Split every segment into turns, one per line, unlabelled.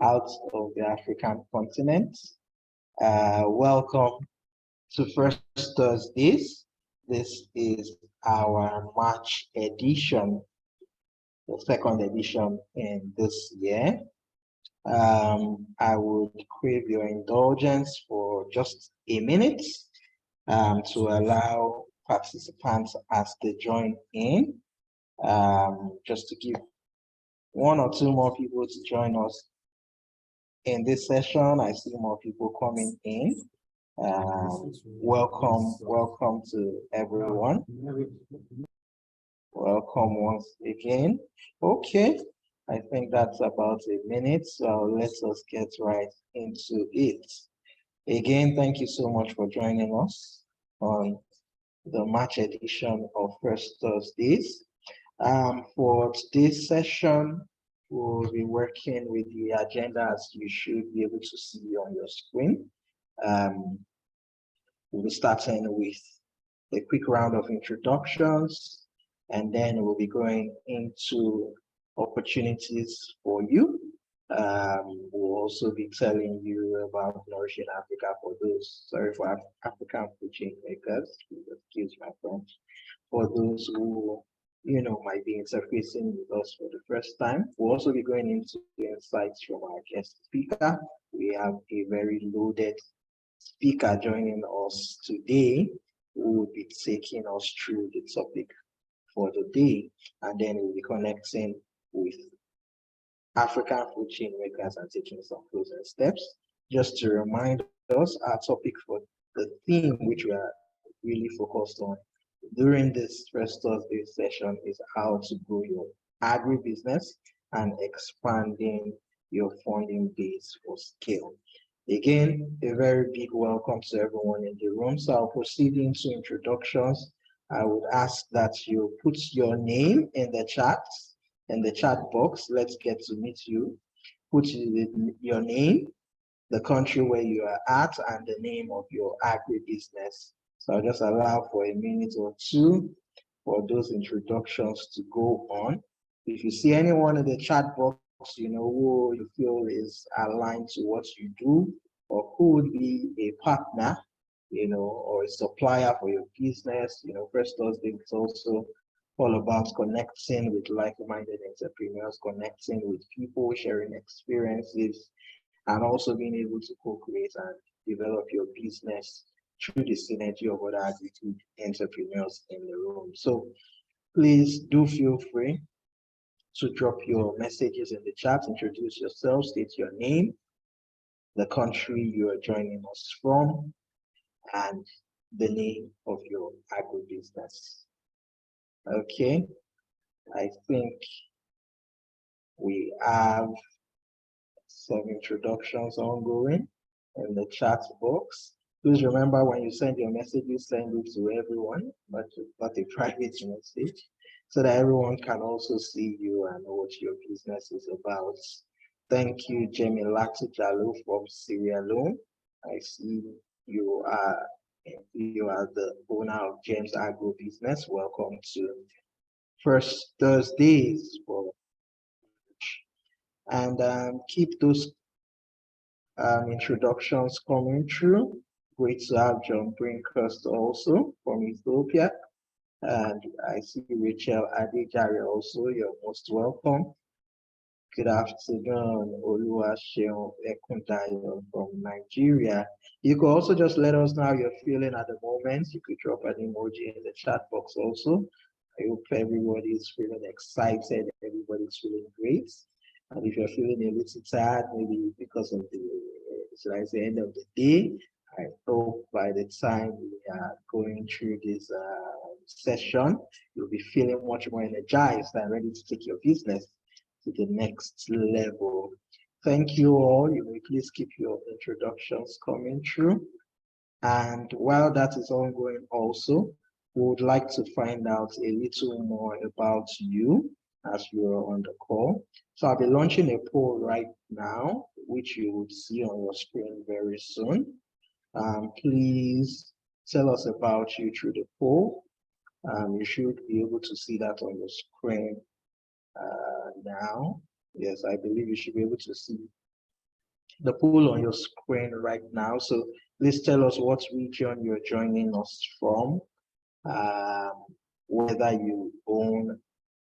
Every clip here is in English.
out of the African continent. Welcome to First Thursdays. This is our March edition, the second edition in this year. I would crave your indulgence for just a minute to allow participants as they join in, just to give one or two more people to join us in this session. I see more people coming in. Welcome to everyone. Welcome once again. Okay, I think that's about a minute, so let us get right into it. Again, thank you so much for joining us on the March edition of First Thursdays. For today's session, we'll be working with the agenda as you should be able to see on your screen. We'll be starting with a quick round of introductions, and then we'll be going into opportunities for you. We'll also be telling you about Nourishing Africa for those, sorry for African food chain makers, excuse my French, for those who might be interfacing with us for the first time. We'll also be going into the insights from our guest speaker. We have a very loaded speaker joining us today who will be taking us through the topic for the day, and then we'll be connecting with African food chain makers and taking some closing steps. Just to remind us, our topic for the theme which we are really focused on during this First Thursday session is how to grow your agribusiness and expanding your funding base for scale. Again, a very big welcome to everyone in the room. So I'll proceed into introductions. I would ask that you put your name in the chat box. Let's get to meet you. Put your name, the country where you are at, and the name of your agribusiness. So I'll just allow for a minute or two for those introductions to go on. If you see anyone in the chat box, who you feel is aligned to what you do, or who would be a partner, or a supplier for your business. First Thursday is also all about connecting with like-minded entrepreneurs, connecting with people, sharing experiences, and also being able to co-create and develop your business through the synergy of other entrepreneurs in the room. So please do feel free to drop your messages in the chat, introduce yourself, state your name, the country you are joining us from, and the name of your agribusiness. Okay, I think we have some introductions ongoing in the chat box. Please remember, when you send your message, you send it to everyone, not a private message, so that everyone can also see you and know what your business is about. Thank you, Jamie Latujalo from Sierra Leone. I see you are the owner of James Agro Business. Welcome to First Thursdays and keep those introductions coming through. Great to have John Brinkhurst also from Ethiopia. And I see Rachel Adejari also. You're most welcome. Good afternoon, Oluwaseun Ekundayo from Nigeria. You could also just let us know how you're feeling at the moment. You could drop an emoji in the chat box also. I hope everybody is feeling excited, everybody's feeling great. And if you're feeling a little tired, maybe because of the end of the day, I hope by the time we are going through this session, you'll be feeling much more energized and ready to take your business to the next level. Thank you all. You may please keep your introductions coming through. And while that is ongoing also, we would like to find out a little more about you as you're on the call. So I'll be launching a poll right now, which you will see on your screen very soon. Please tell us about you through the poll. You should be able to see that on your screen now. Yes, I believe you should be able to see the poll on your screen right now. So please tell us what region you're joining us from, whether you own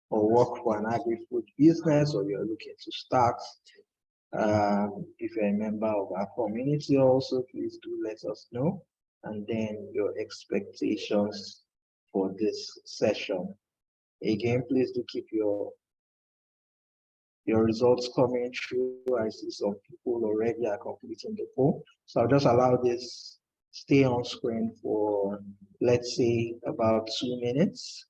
or work for an agri-food business or you're looking to start. If you're a member of our community also, please do let us know. And then your expectations for this session. Again, please do keep your results coming through. I see some people already are completing the poll. So I'll just allow this stay on screen for, let's say, about 2 minutes.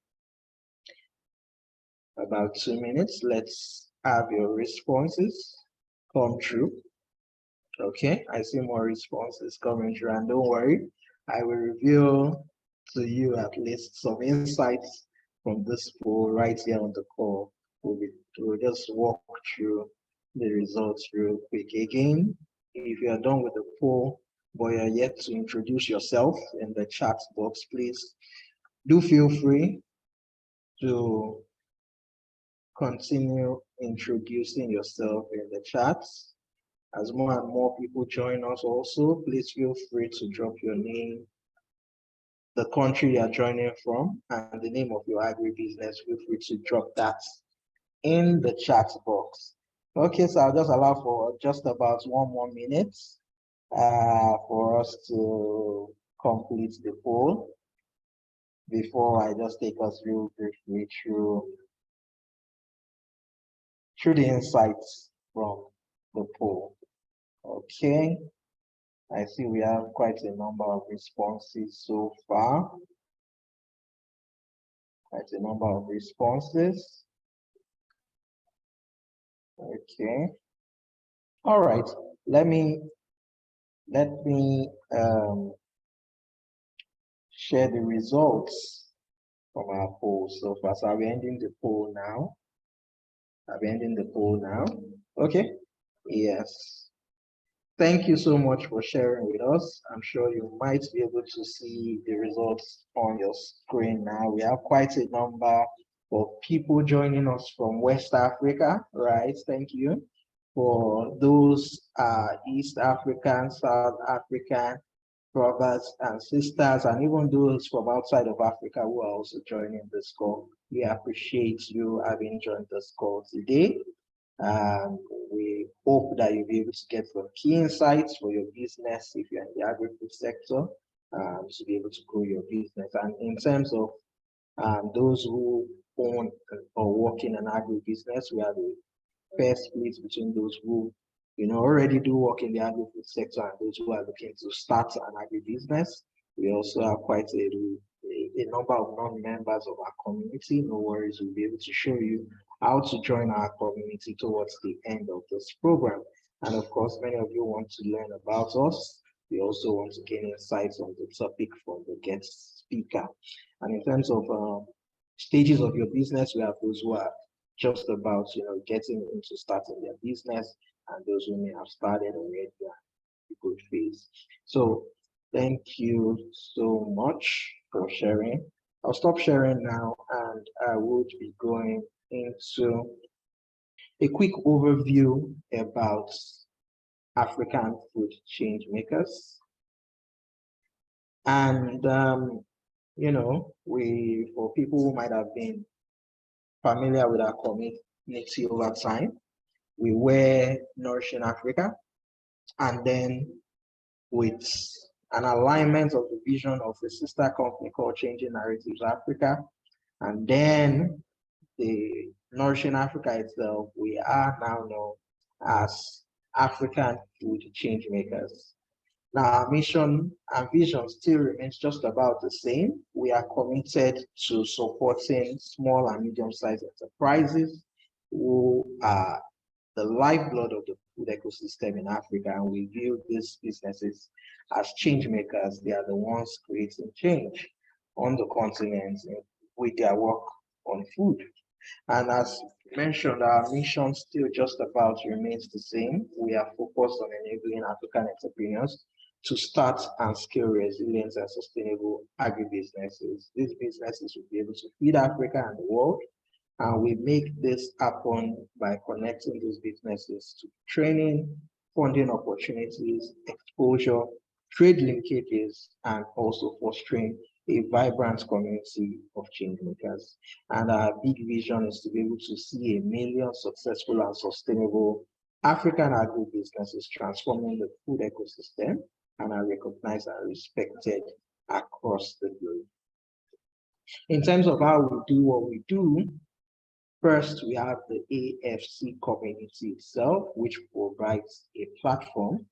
About 2 minutes. Let's have your responses come through. Okay, I see more responses coming through, and don't worry, I will reveal to you at least some insights from this poll right here on the call. We'll just walk through the results real quick. Again, if you are done with the poll, but you're yet to introduce yourself in the chat box, please do feel free to continue introducing yourself in the chats. As more and more people join us also, please feel free to drop your name, the country you are joining from, and the name of your agribusiness. Feel free to drop that in the chat box. Okay, so I'll just allow for just about 1 more minute for us to complete the poll before I just take us real briefly through the insights from the poll. Okay, I see we have quite a number of responses so far. Quite a number of responses. Okay. All right. Let me share the results from our poll so far. So I'll be ending the poll now. Okay. Yes. Thank you so much for sharing with us. I'm sure you might be able to see the results on your screen now. We have quite a number of people joining us from West Africa, right? Thank you. For those East African, South African brothers and sisters, and even those from outside of Africa who are also joining this call. We appreciate you having joined this call today. We hope that you'll be able to get some key insights for your business if you're in the agri-food sector, to be able to grow your business. And in terms of those who own or work in an agri-business, we have a fair split between those who already do work in the agri-food sector and those who are looking to start an agri-business. We also have quite a number of non-members of our community. No worries, we'll be able to show you how to join our community towards the end of this program. And of course, many of you want to learn about us. We also want to gain insights on the topic from the guest speaker. And in terms of stages of your business, we have those who are just about getting into starting their business, and those who may have started already in a good phase. So thank you so much for sharing. I'll stop sharing now, and I would be going into a quick overview about African food change makers. And for people who might have been familiar with our community over time, we were Nourishing Africa, and then with an alignment of the vision of a sister company called Changing Narratives Africa, and then the Nourishing Africa itself, we are now known as African Food Change Makers. Now, our mission and vision still remains just about the same. We are committed to supporting small and medium-sized enterprises who are the lifeblood of the food ecosystem in Africa, and we view these businesses as change makers. They are the ones creating change on the continent with their work on food. And as mentioned, our mission still just about remains the same. We are focused on enabling African entrepreneurs to start and scale resilient and sustainable agribusinesses. These businesses will be able to feed Africa and the world, and we make this happen by connecting these businesses to training, funding opportunities, exposure, trade linkages, and also fostering a vibrant community of change makers. And our big vision is to be able to see 1 million successful and sustainable African agribusinesses transforming the food ecosystem and are recognized and respected across the globe. In terms of how we do what we do, first, we have the AFC community itself, which provides a platform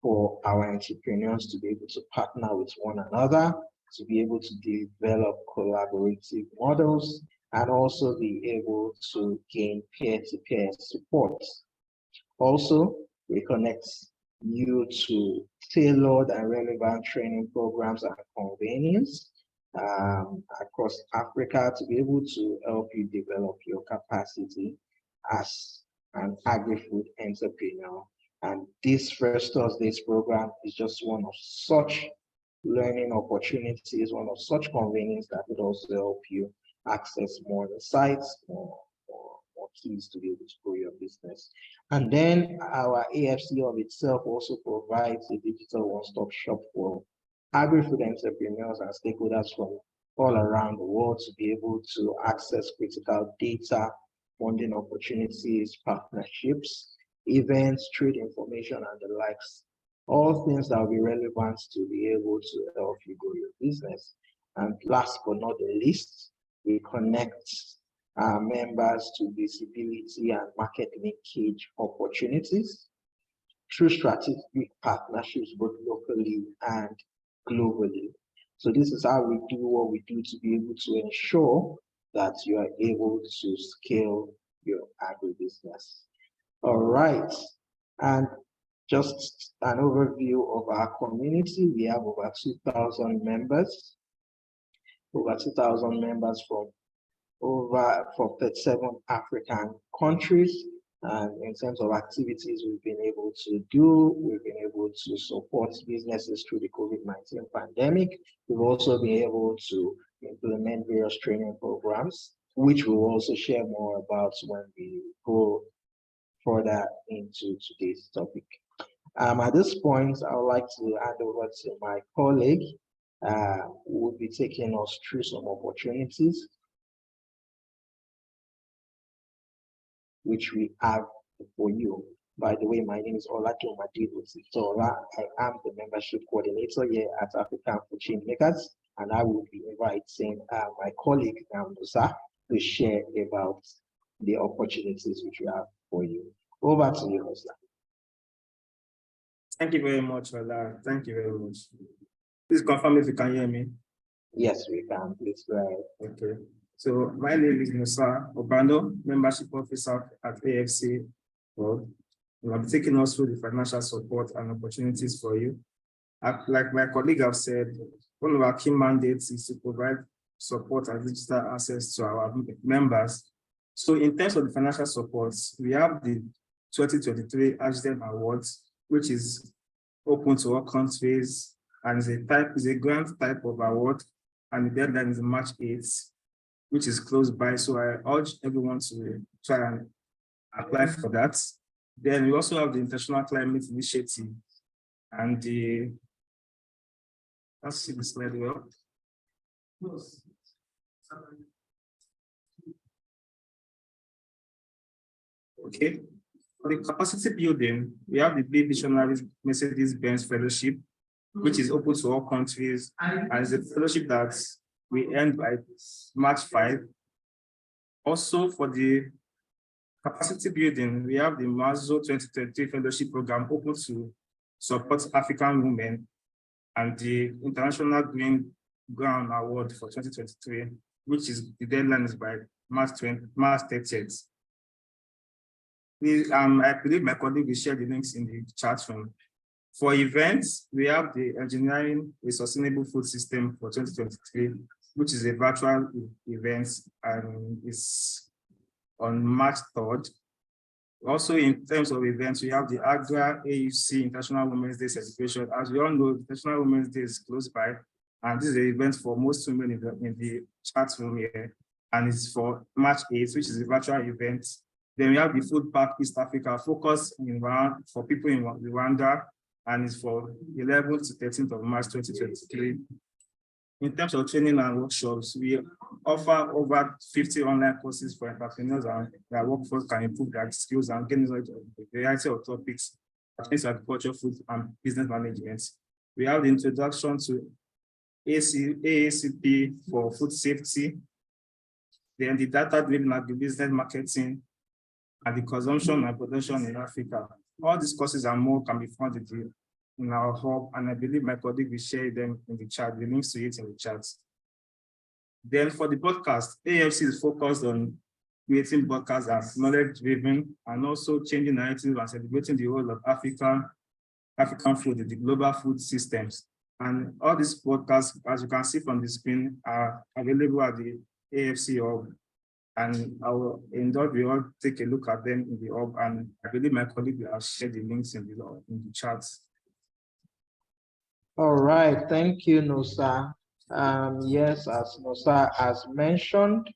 for our entrepreneurs to be able to partner with one another, to be able to develop collaborative models, and also be able to gain peer-to-peer support. Also, we connect you to tailored and relevant training programs and convenience across Africa to be able to help you develop your capacity as an agri-food entrepreneur. And this First Thursdays program is just one of such learning opportunities, one of such convenience that would also help you access more insights, more keys to be able to grow your business. And then our AFC of itself also provides a digital one-stop shop for agri-food entrepreneurs and stakeholders from all around the world to be able to access critical data, funding opportunities, partnerships, events, trade information, and the likes. All things that will be relevant to be able to help you grow your business. And last but not the least, we connect our members to visibility and market linkage opportunities through strategic partnerships both locally and globally. So this is how we do what we do to be able to ensure that you are able to scale your agribusiness. All right, and just an overview of our community. We have over 2,000 members, from 37 African countries. And in terms of activities we've been able to do, we've been able to support businesses through the COVID-19 pandemic. We've also been able to implement various training programs, which we'll also share more about when we go further into today's topic. At this point, I would like to hand over to my colleague, who will be taking us through some opportunities which we have for you. By the way, my name is Olato Madibu Sitola. I am the membership coordinator here at African Food Chain Makers, and I will be inviting my colleague Musa to share about the opportunities which we have for you. Over to you, Musa.
Thank you very much, Ola. Thank you very much. Please confirm if you can hear me.
Yes, we can. Please go ahead.
Okay. So my name is Musa Obando, membership officer at AFC World. I'll be taking us through the financial support and opportunities for you. Like my colleague have said, one of our key mandates is to provide support and digital access to our members. So in terms of the financial support, we have the 2023 AGDEM Awards, which is open to all countries and is a grant type of award, and the deadline is March 8th, which is close by. So I urge everyone to try and apply for that. Then we also have the International Climate Initiative and the, let's see the slide well. Okay. For the capacity building, we have the Big Visionaries Mercedes-Benz Fellowship, which is open to all countries, and it's a fellowship that we end by March 5. Also, for the capacity building, we have the Mazo 2023 Fellowship Program open to support African women, and the International Green Ground Award for 2023, which is the deadline is by March 30th. I believe my colleague will share the links in the chat room. For events, we have the Engineering a Sustainable Food System for 2023, which is a virtual event and is on March 3rd. Also, in terms of events, we have the AGRA AUC International Women's Day celebration. As we all know, International Women's Day is close by, and this is an event for most women in the chat room here, and it's for March 8th, which is a virtual event Then we have the Food Park East Africa focus in for people in Rwanda, and it's for 11th to 13th of March 2023. In terms of training and workshops, we offer over 50 online courses for entrepreneurs and their workforce can improve their skills and gain knowledge of a variety of topics, such agriculture, food, and business management. We have the introduction to AACP for food safety, then the data-driven agribusiness marketing, and the consumption and production in Africa. All these courses and more can be found in our hub, and I believe my colleague will share them in the chat, the links to it in the chat. Then for the podcast, AFC is focused on creating podcasts as knowledge-driven and also changing narratives and celebrating the role of African food in the global food systems. And all these podcasts, as you can see from the screen, are available at the AFC hub. And I will indulge you all take a look at them in the hub. And I believe my colleague will share the links in the chats.
All right, thank you, Nosa. Yes, as Nosa has mentioned,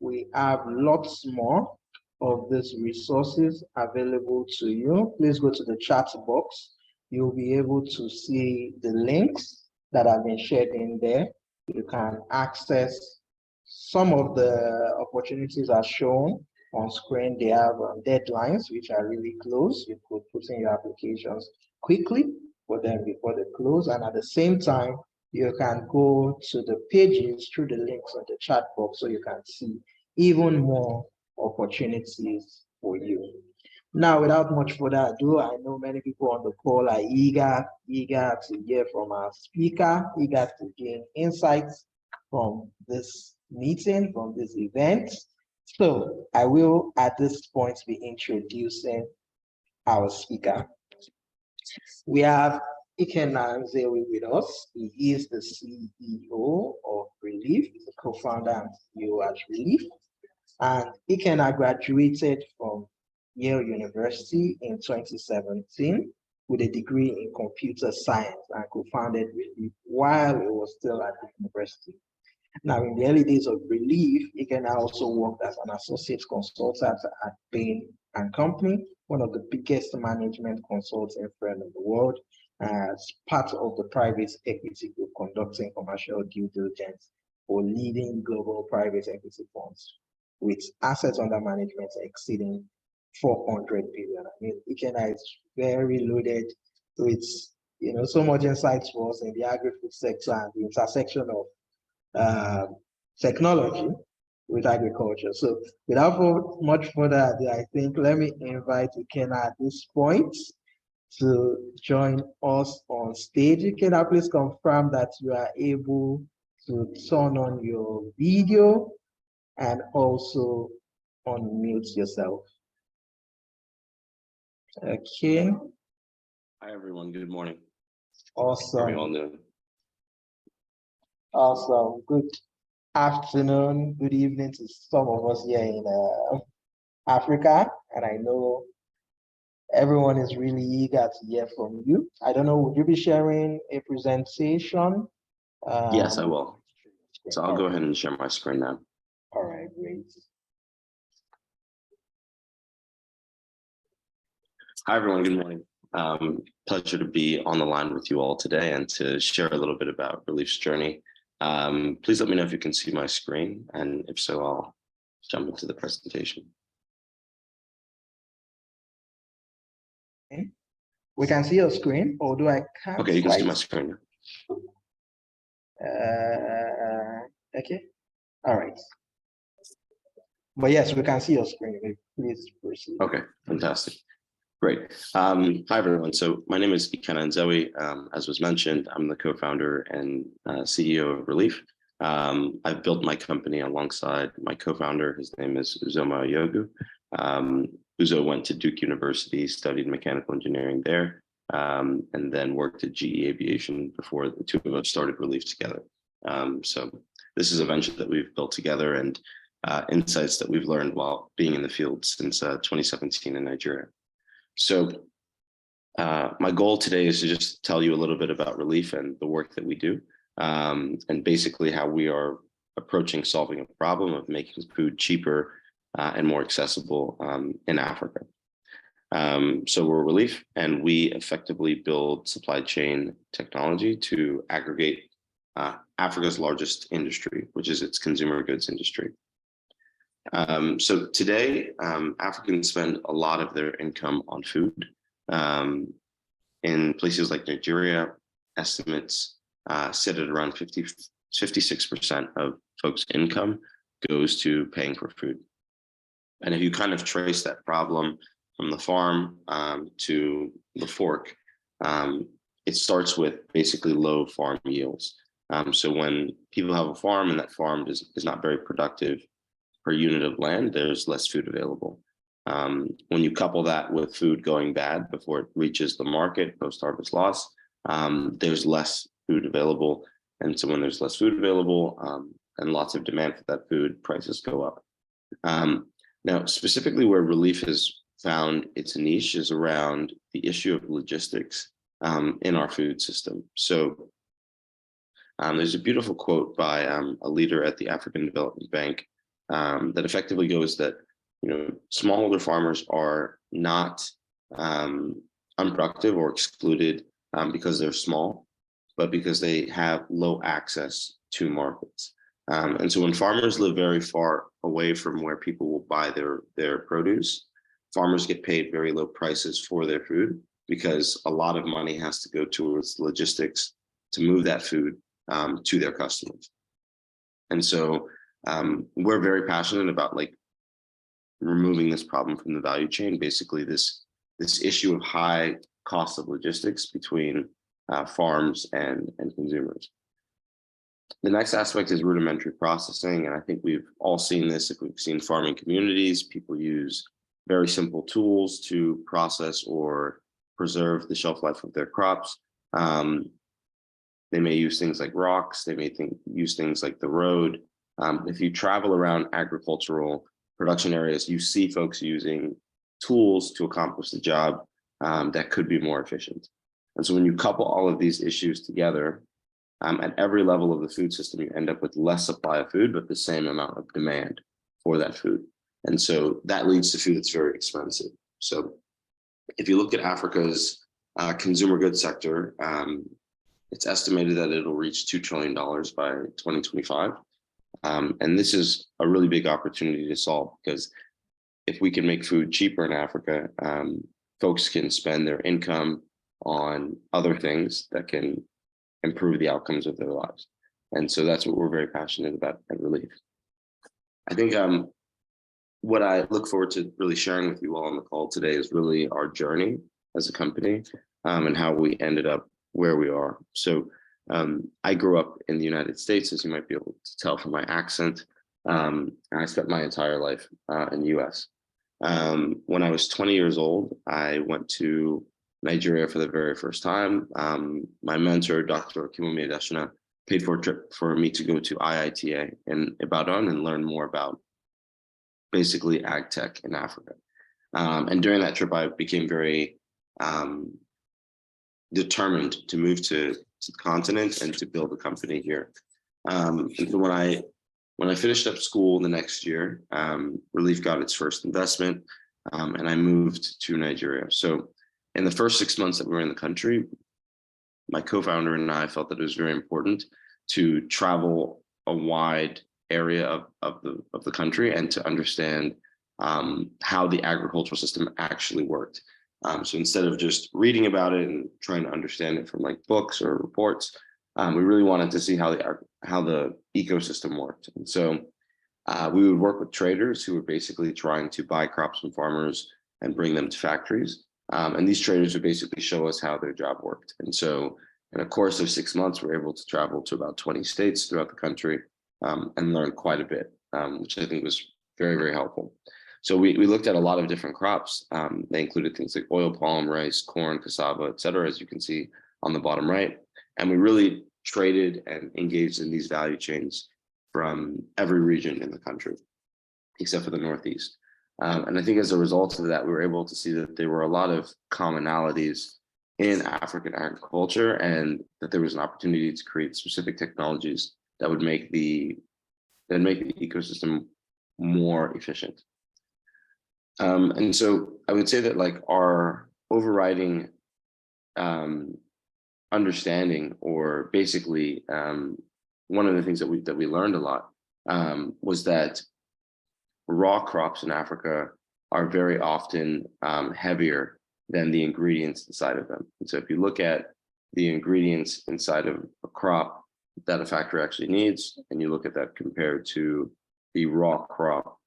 we have lots more of these resources available to you. Please go to the chat box. You'll be able to see the links that have been shared in there. You can access some of the opportunities are shown on screen. They have deadlines, which are really close. You could put in your applications quickly for them before they close. And at the same time, you can go to the pages through the links on the chat box so you can see even more opportunities for you. Now, without much further ado, I know many people on the call are eager to hear from our speaker, eager to gain insights from this meeting, from this event. So I will at this point be introducing our speaker. We have Ikenna Nzewi with us. He is the CEO of Relief, the co-founder and CEO at Relief. And Ikenna graduated from Yale University in 2017 with a degree in computer science and co-founded Relief while he was still at the university. Now, in the early days of Relief, Ikenna also worked as an associate consultant at Bain & Company, one of the biggest management consulting firms in the world, as part of the private equity group conducting commercial due diligence for leading global private equity funds, with assets under management exceeding 400 billion. I mean, Ikenna is very loaded with so much insights for us in the agri-food sector and the intersection of technology with agriculture. So without much further ado, I think let me invite Ikenna at this point to join us on stage. Ikenna, please confirm that you are able to turn on your video and also unmute yourself. Okay.
Hi, everyone. Good morning.
Awesome.
How are you all doing?
Awesome. Good afternoon, good evening to some of us here in Africa. And I know everyone is really eager to hear from you. I don't know, would you be sharing a presentation?
Yes, I will. So I'll go ahead and share my screen now.
All right, great.
Hi, everyone. Good morning. Pleasure to be on the line with you all today and to share a little bit about Relief's journey. Please let me know if you can see my screen, and if so, I'll jump into the presentation.
Okay. We can see your screen, although I can't.
Okay, you can see my screen.
Okay. All right. But yes, we can see your screen. Please proceed.
Okay, fantastic. Great. Hi, everyone. So my name is Ikenna Nzewi. As was mentioned, I'm the co-founder and CEO of Relief. I've built my company alongside my co-founder. His name is Uzoma Yogu. Uzo went to Duke University, studied mechanical engineering there, and then worked at GE Aviation before the two of us started Relief together. So this is a venture that we've built together and insights that we've learned while being in the field since 2017 in Nigeria. So my goal today is to just tell you a little bit about Relief and the work that we do, and basically how we are approaching solving a problem of making food cheaper and more accessible in Africa. So we're Relief, and we effectively build supply chain technology to aggregate Africa's largest industry, which is its consumer goods industry. So today, Africans spend a lot of their income on food. In places like Nigeria, estimates sit at around 56% of folks' income goes to paying for food. And if you kind of trace that problem from the farm to the fork, it starts with basically low farm yields. So when people have a farm and that farm is not very productive per unit of land, there's less food available. When you couple that with food going bad before it reaches the market, post-harvest loss, there's less food available. And so when there's less food available and lots of demand for that food, prices go up. Now, specifically where Relief has found its niche is around the issue of logistics in our food system. So there's a beautiful quote by a leader at the African Development Bank that effectively goes that, smallholder farmers are not unproductive or excluded because they're small, but because they have low access to markets. And so when farmers live very far away from where people will buy their produce, farmers get paid very low prices for their food because a lot of money has to go towards logistics to move that food to their customers. And so we're very passionate about removing this problem from the value chain, basically this issue of high cost of logistics between farms and consumers. The next aspect is rudimentary processing. And I think we've all seen this. If we've seen farming communities, people use very simple tools to process or preserve the shelf life of their crops. They may use things like rocks. They may use things like the road. If you travel around agricultural production areas, you see folks using tools to accomplish the job that could be more efficient. And so when you couple all of these issues together, at every level of the food system, you end up with less supply of food, but the same amount of demand for that food. And so that leads to food that's very expensive. So if you look at Africa's consumer goods sector, it's estimated that it'll reach $2 trillion by 2025. And this is a really big opportunity to solve, because if we can make food cheaper in Africa, folks can spend their income on other things that can improve the outcomes of their lives. And so that's what we're very passionate about at Relief. I think what I look forward to really sharing with you all on the call today is really our journey as a company and how we ended up where we are. So I grew up in the United States, as you might be able to tell from my accent. And I spent my entire life in the US. When I was 20 years old, I went to Nigeria for the very first time. My mentor, Dr. Kimumi Adeshina, paid for a trip for me to go to IITA in Ibadan and learn more about basically ag tech in Africa. And during that trip, I became very determined to move to the continent and to build a company here. And so when I finished up school the next year, Relief got its first investment, and I moved to Nigeria. So in the first 6 months that we were in the country, my co-founder and I felt that it was very important to travel a wide area of the country and to understand how the agricultural system actually worked. So instead of just reading about it and trying to understand it from books or reports, we really wanted to see how the ecosystem worked. And so we would work with traders who were basically trying to buy crops from farmers and bring them to factories. And these traders would basically show us how their job worked. And so in a course of 6 months, we were able to travel to about 20 states throughout the country and learn quite a bit, which I think was very, very helpful. So we looked at a lot of different crops. They included things like oil palm, rice, corn, cassava, et cetera, as you can see on the bottom right. And we really traded and engaged in these value chains from every region in the country, except for the Northeast. And I think as a result of that, we were able to see that there were a lot of commonalities in African agriculture, and that there was an opportunity to create specific technologies that would make the ecosystem more efficient. And so I would say that like our overriding understanding, or basically one of the things that we learned a lot was that raw crops in Africa are very often heavier than the ingredients inside of them. And so if you look at the ingredients inside of a crop that a factory actually needs, and you look at that compared to the raw crop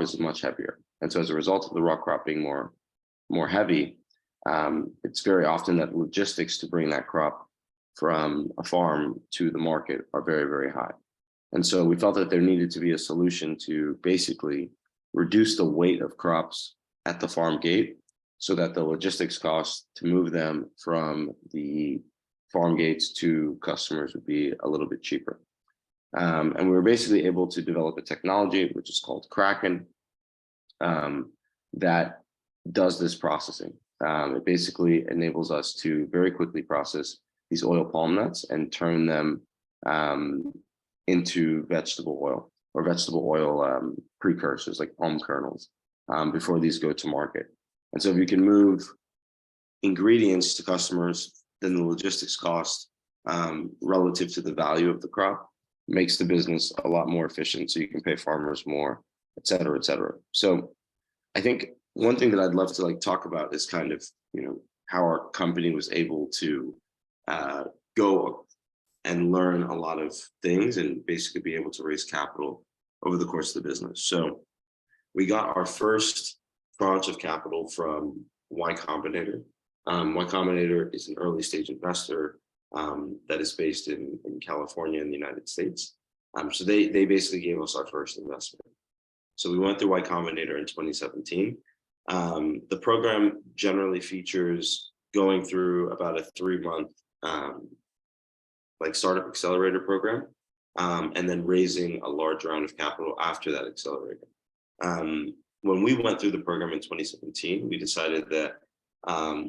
is much heavier. And so as a result of the raw crop being more heavy, it's very often that logistics to bring that crop from a farm to the market are very, very high. And so we felt that there needed to be a solution to basically reduce the weight of crops at the farm gate so that the logistics costs to move them from the farm gates to customers would be a little bit cheaper. And we were basically able to develop a technology, which is called Kraken, that does this processing. It basically enables us to very quickly process these oil palm nuts and turn them into vegetable oil or vegetable oil precursors like palm kernels before these go to market. And so if you can move ingredients to customers, then the logistics cost relative to the value of the crop makes the business a lot more efficient. So you can pay farmers more, et cetera, et cetera. So I think one thing that I'd love to like talk about is kind of, how our company was able to go and learn a lot of things and basically be able to raise capital over the course of the business. So we got our first tranche of capital from Y Combinator. Y Combinator is an early stage investor that is based in California in the United States. So they basically gave us our first investment. So we went through Y Combinator in 2017. The program generally features going through about a 3-month like startup accelerator program, and then raising a large round of capital after that accelerator. When we went through the program in 2017, we decided that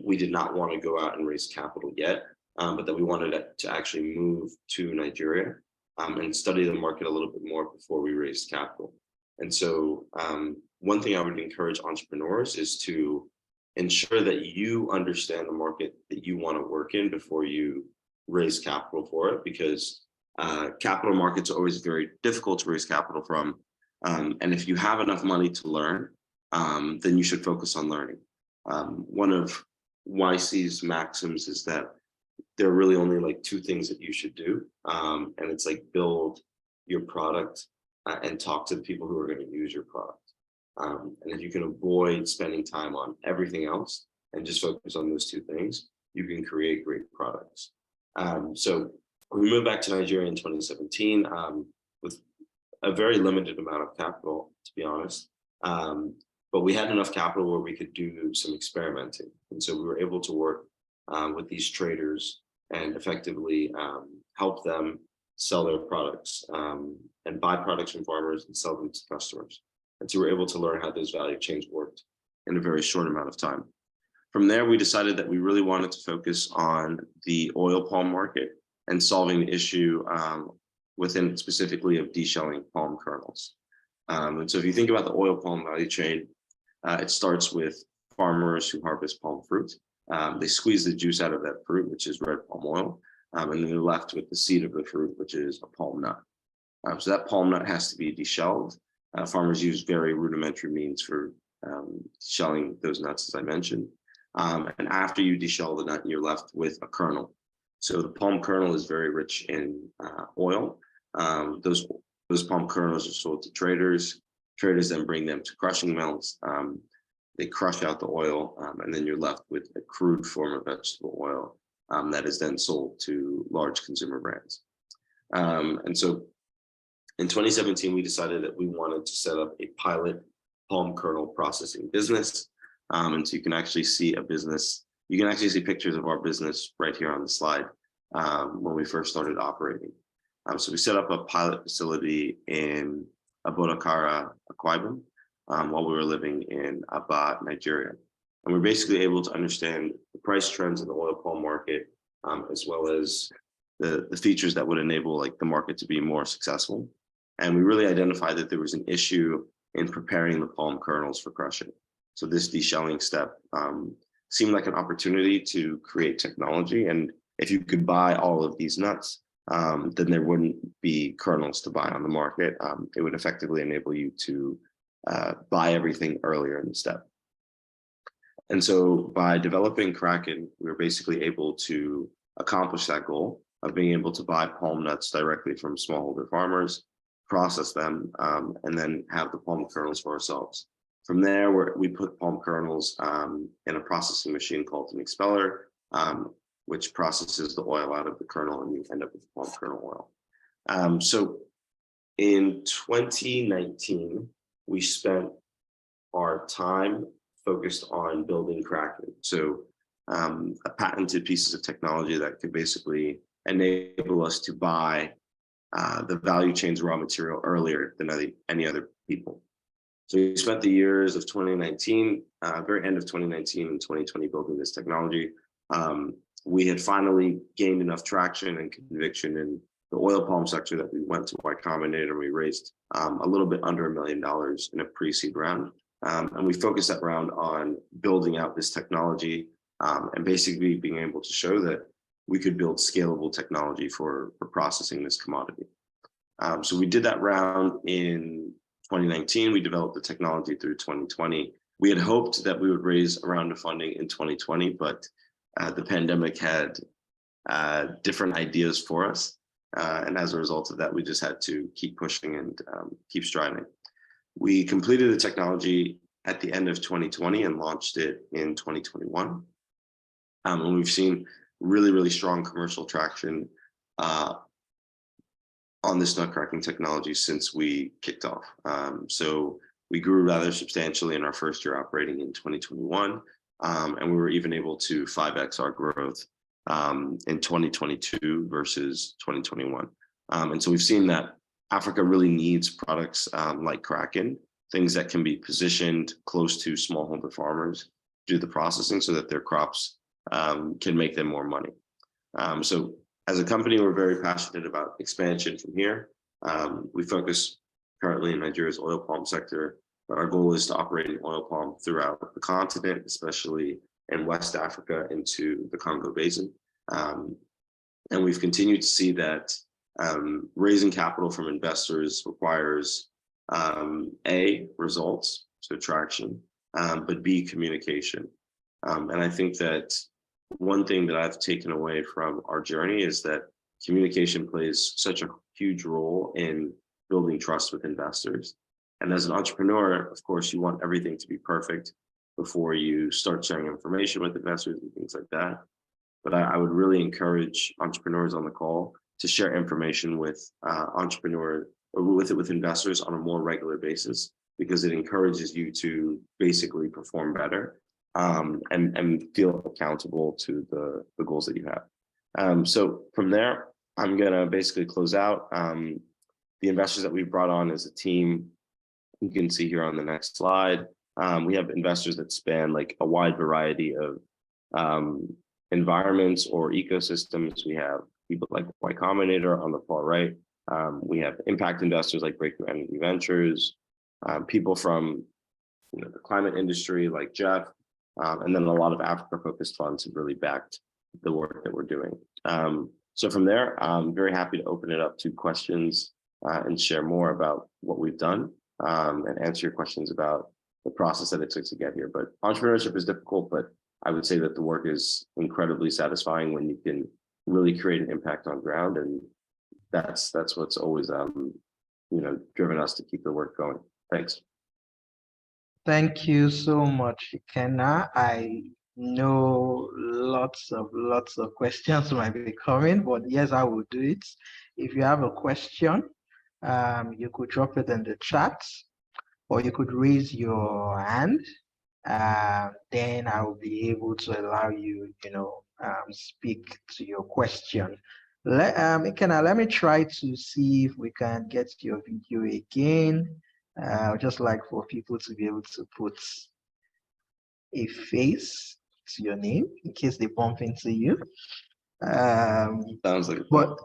we did not want to go out and raise capital yet, but that we wanted to actually move to Nigeria and study the market a little bit more before we raised capital. And so one thing I would encourage entrepreneurs is to ensure that you understand the market that you want to work in before you raise capital for it, because capital markets are always very difficult to raise capital from. And if you have enough money to learn, then you should focus on learning. One of YC's maxims is that there are really only like 2 things that you should do. And it's like build your product and talk to the people who are going to use your product. And if you can avoid spending time on everything else and just focus on those 2 things, you can create great products. So we moved back to Nigeria in 2017 with a very limited amount of capital, to be honest. But we had enough capital where we could do some experimenting. And so we were able to work with these traders and effectively help them sell their products and buy products from farmers and sell them to customers. And so we're able to learn how those value chains worked in a very short amount of time. From there, we decided that we really wanted to focus on the oil palm market and solving the issue within specifically of deshelling palm kernels. And so if you think about the oil palm value chain, it starts with farmers who harvest palm fruit. They squeeze the juice out of that fruit, which is red palm oil, and then they're left with the seed of the fruit, which is a palm nut. So that palm nut has to be deshelled. Farmers use very rudimentary means for shelling those nuts, as I mentioned. And after you deshell the nut, you're left with a kernel. So the palm kernel is very rich in oil. Those palm kernels are sold to traders. Traders then bring them to crushing mills. They crush out the oil, and then you're left with a crude form of vegetable oil that is then sold to large consumer brands. And so in 2017, we decided that we wanted to set up a pilot palm kernel processing business. And so you can actually see a business, you can actually see pictures of our business right here on the slide when we first started operating. So we set up a pilot facility in Abodakara, Akwa Ibom, while we were living in Aba, Nigeria. And we're basically able to understand the price trends in the oil palm market, as well as the features that would enable like the market to be more successful. And we really identified that there was an issue in preparing the palm kernels for crushing. So this deshelling step seemed like an opportunity to create technology. And if you could buy all of these nuts, then there wouldn't be kernels to buy on the market. It would effectively enable you to buy everything earlier in the step. And so by developing Kraken, we were basically able to accomplish that goal of being able to buy palm nuts directly from smallholder farmers, process them, and then have the palm kernels for ourselves. From there, we put palm kernels in a processing machine called an expeller, which processes the oil out of the kernel, and you end up with palm kernel oil. So in 2019, we spent our time focused on building Kraken. So a patented pieces of technology that could basically enable us to buy the value chain's raw material earlier than any other people. So we spent the years of 2019, very end of 2019 and 2020 building this technology. We had finally gained enough traction and conviction in the oil palm sector that we went to Y Combinator, and we raised a little bit under $1 million in a pre-seed round. And we focused that round on building out this technology and basically being able to show that we could build scalable technology for processing this commodity. So we did that round in 2019. We developed the technology through 2020. We had hoped that we would raise a round of funding in 2020, but the pandemic had different ideas for us. And as a result of that, we just had to keep pushing and keep striving. We completed the technology at the end of 2020 and launched it in 2021. And we've seen really, really strong commercial traction on this nut cracking technology since we kicked off. So we grew rather substantially in our first year operating in 2021. And we were even able to 5x our growth in 2022 versus 2021. And so we've seen that Africa really needs products like Kraken, things that can be positioned close to smallholder farmers, do the processing so that their crops can make them more money. So as a company, we're very passionate about expansion from here. We focus currently in Nigeria's oil palm sector, but our goal is to operate in oil palm throughout the continent, especially in West Africa into the Congo Basin. And we've continued to see that raising capital from investors requires A, results, so traction, but B, communication. And I think that one thing that I've taken away from our journey is that communication plays such a huge role in building trust with investors. And as an entrepreneur, of course, you want everything to be perfect before you start sharing information with investors and things like that. But I would really encourage entrepreneurs on the call to share information with with investors on a more regular basis, because it encourages you to basically perform better and feel accountable to the goals that you have. So from there, I'm gonna basically close out. The investors that we've brought on as a team, you can see here on the next slide. We have investors that span like a wide variety of environments or ecosystems. We have people like Y Combinator on the far right. We have impact investors like Breakthrough Energy Ventures, people from the climate industry like Jeff, and then a lot of Africa-focused funds have really backed the work that we're doing. So from there, I'm very happy to open it up to questions and share more about what we've done and answer your questions about the process that it took to get here. But entrepreneurship is difficult, but I would say that the work is incredibly satisfying when you can really create an impact on ground, and that's what's always driven us to keep the work going. Thanks.
Thank you so much, Ikenna. I know lots of questions might be coming, but yes, I will do it. If you have a question, you could drop it in the chat, or you could raise your hand. Then I will be able to allow you, speak to your question. Ikenna, let me try to see if we can get your video again. Just like for people to be able to put a face to your name in case they bump into you.
Sounds like
but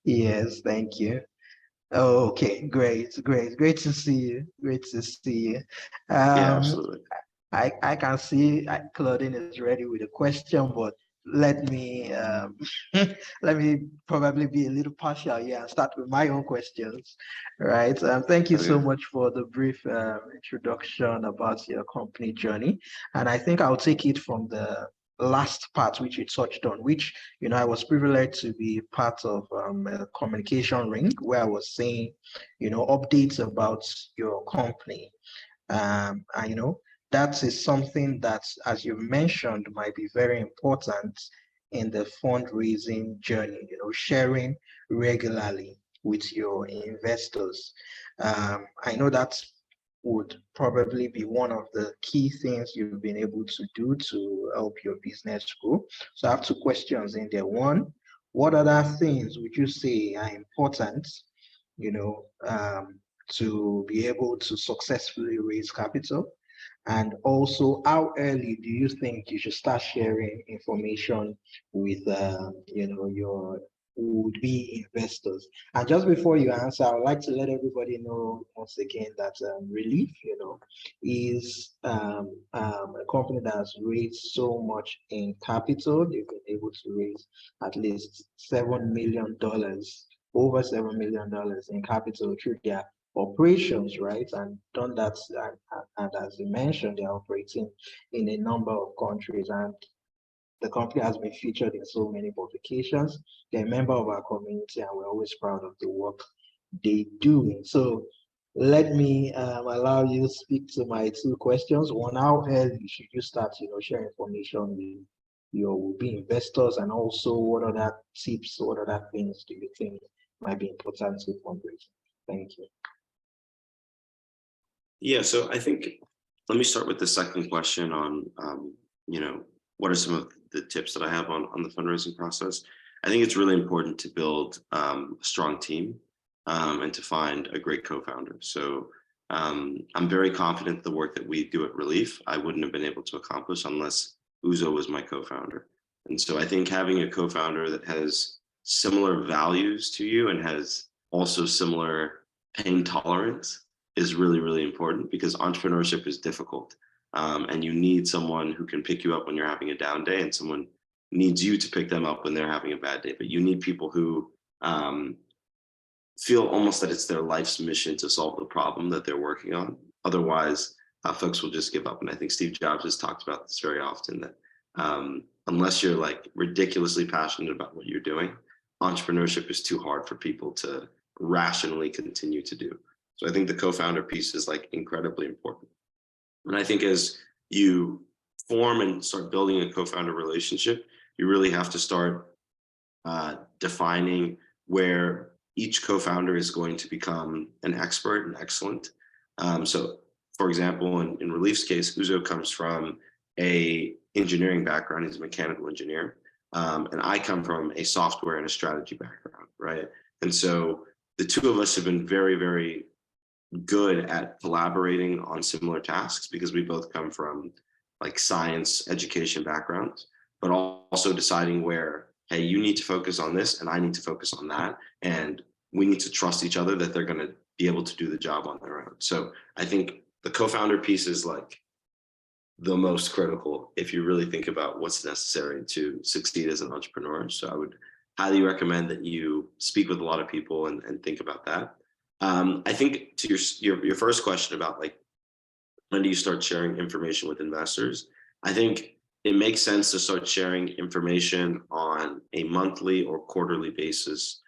yes, thank you. Oh, okay, great to see you. Great to see you.
Yeah,
Um,
absolutely.
I can see Claudine is ready with a question, but let me let me probably be a little partial here and start with my own questions. Right. Thank you so
Okay.
much for the brief introduction about your company journey, and I think I'll take it from the last part which you touched on, which I was privileged to be part of a communication ring where I was saying updates about your company, and that is something that, as you mentioned, might be very important in the fundraising journey, sharing regularly with your investors. I know that would probably be one of the key things you've been able to do to help your business grow. So I have two questions in there. One, what other things would you say are important, you know, um, to be able to successfully raise capital? And also, how early do you think you should start sharing information with, your would-be investors? And just before you answer, I would like to let everybody know once again that Relief, is a company that has raised so much in capital. They've been able to raise at least $7 million, over $7 million in capital through their operations, right? And done that, and as you mentioned, they're operating in a number of countries, and the company has been featured in so many publications. They're a member of our community, and we're always proud of the work they do. So let me allow you to speak to my two questions. One, how early should you start, share information with your will-be investors, and also what other tips, what other things do you think might be important to fundraising? Thank you.
Yeah, so I think let me start with the second question on, what are some of the tips that I have on the fundraising process? I think it's really important to build a strong team and to find a great co-founder. So I'm very confident the work that we do at Relief, I wouldn't have been able to accomplish unless Uzo was my co-founder. And so I think having a co-founder that has similar values to you and has also similar pain tolerance is really, really important, because entrepreneurship is difficult. And you need someone who can pick you up when you're having a down day, and someone needs you to pick them up when they're having a bad day. But you need people who feel almost that it's their life's mission to solve the problem that they're working on. Otherwise, folks will just give up. And I think Steve Jobs has talked about this very often, that unless you're like ridiculously passionate about what you're doing, entrepreneurship is too hard for people to rationally continue to do. So I think the co-founder piece is like incredibly important. And I think as you form and start building a co-founder relationship, you really have to start defining where each co-founder is going to become an expert and excellent. So for example, in Relief's case, Uzo comes from a engineering background. He's a mechanical engineer. And I come from a software and a strategy background, right? And so the two of us have been very, very good at collaborating on similar tasks, because we both come from like science education backgrounds, but also deciding where, hey, you need to focus on this and I need to focus on that. And we need to trust each other that they're going to be able to do the job on their own. So I think the co-founder piece is like the most critical if you really think about what's necessary to succeed as an entrepreneur. So I would highly recommend that you speak with a lot of people and think about that. I think to your first question about like, when do you start sharing information with investors? I think it makes sense to start sharing information on a monthly or quarterly basis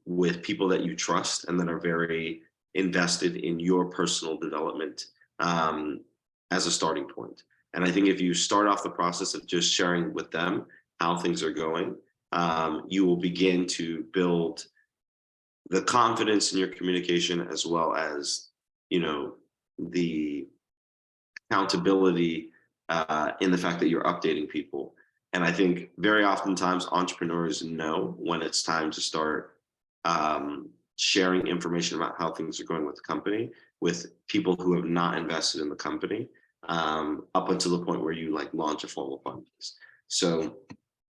with people that you trust and that are very invested in your personal development as a starting point. And I think if you start off the process of just sharing with them how things are going, you will begin to build the confidence in your communication, as well as, the accountability in the fact that you're updating people. And I think very oftentimes entrepreneurs know when it's time to start sharing information about how things are going with the company with people who have not invested in the company up until the point where you like launch a formal fundraise. So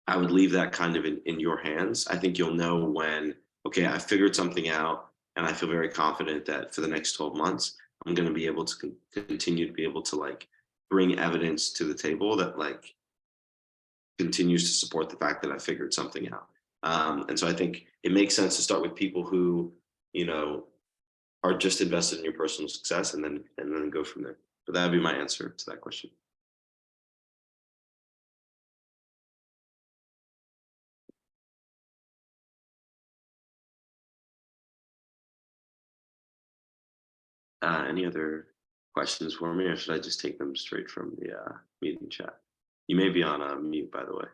I would leave that kind of in your hands. I think you'll know when, okay, I figured something out. And I feel very confident that for the next 12 months, I'm going to be able to continue to be able to like bring evidence to the table that like continues to support the fact that I figured something out. And so I think it makes sense to start with people who, you know, are just invested in your personal success and then go from there. But that would be my answer to that question. Any other questions for me, or should I just take them straight from the meeting chat? You may be on mute, by the way.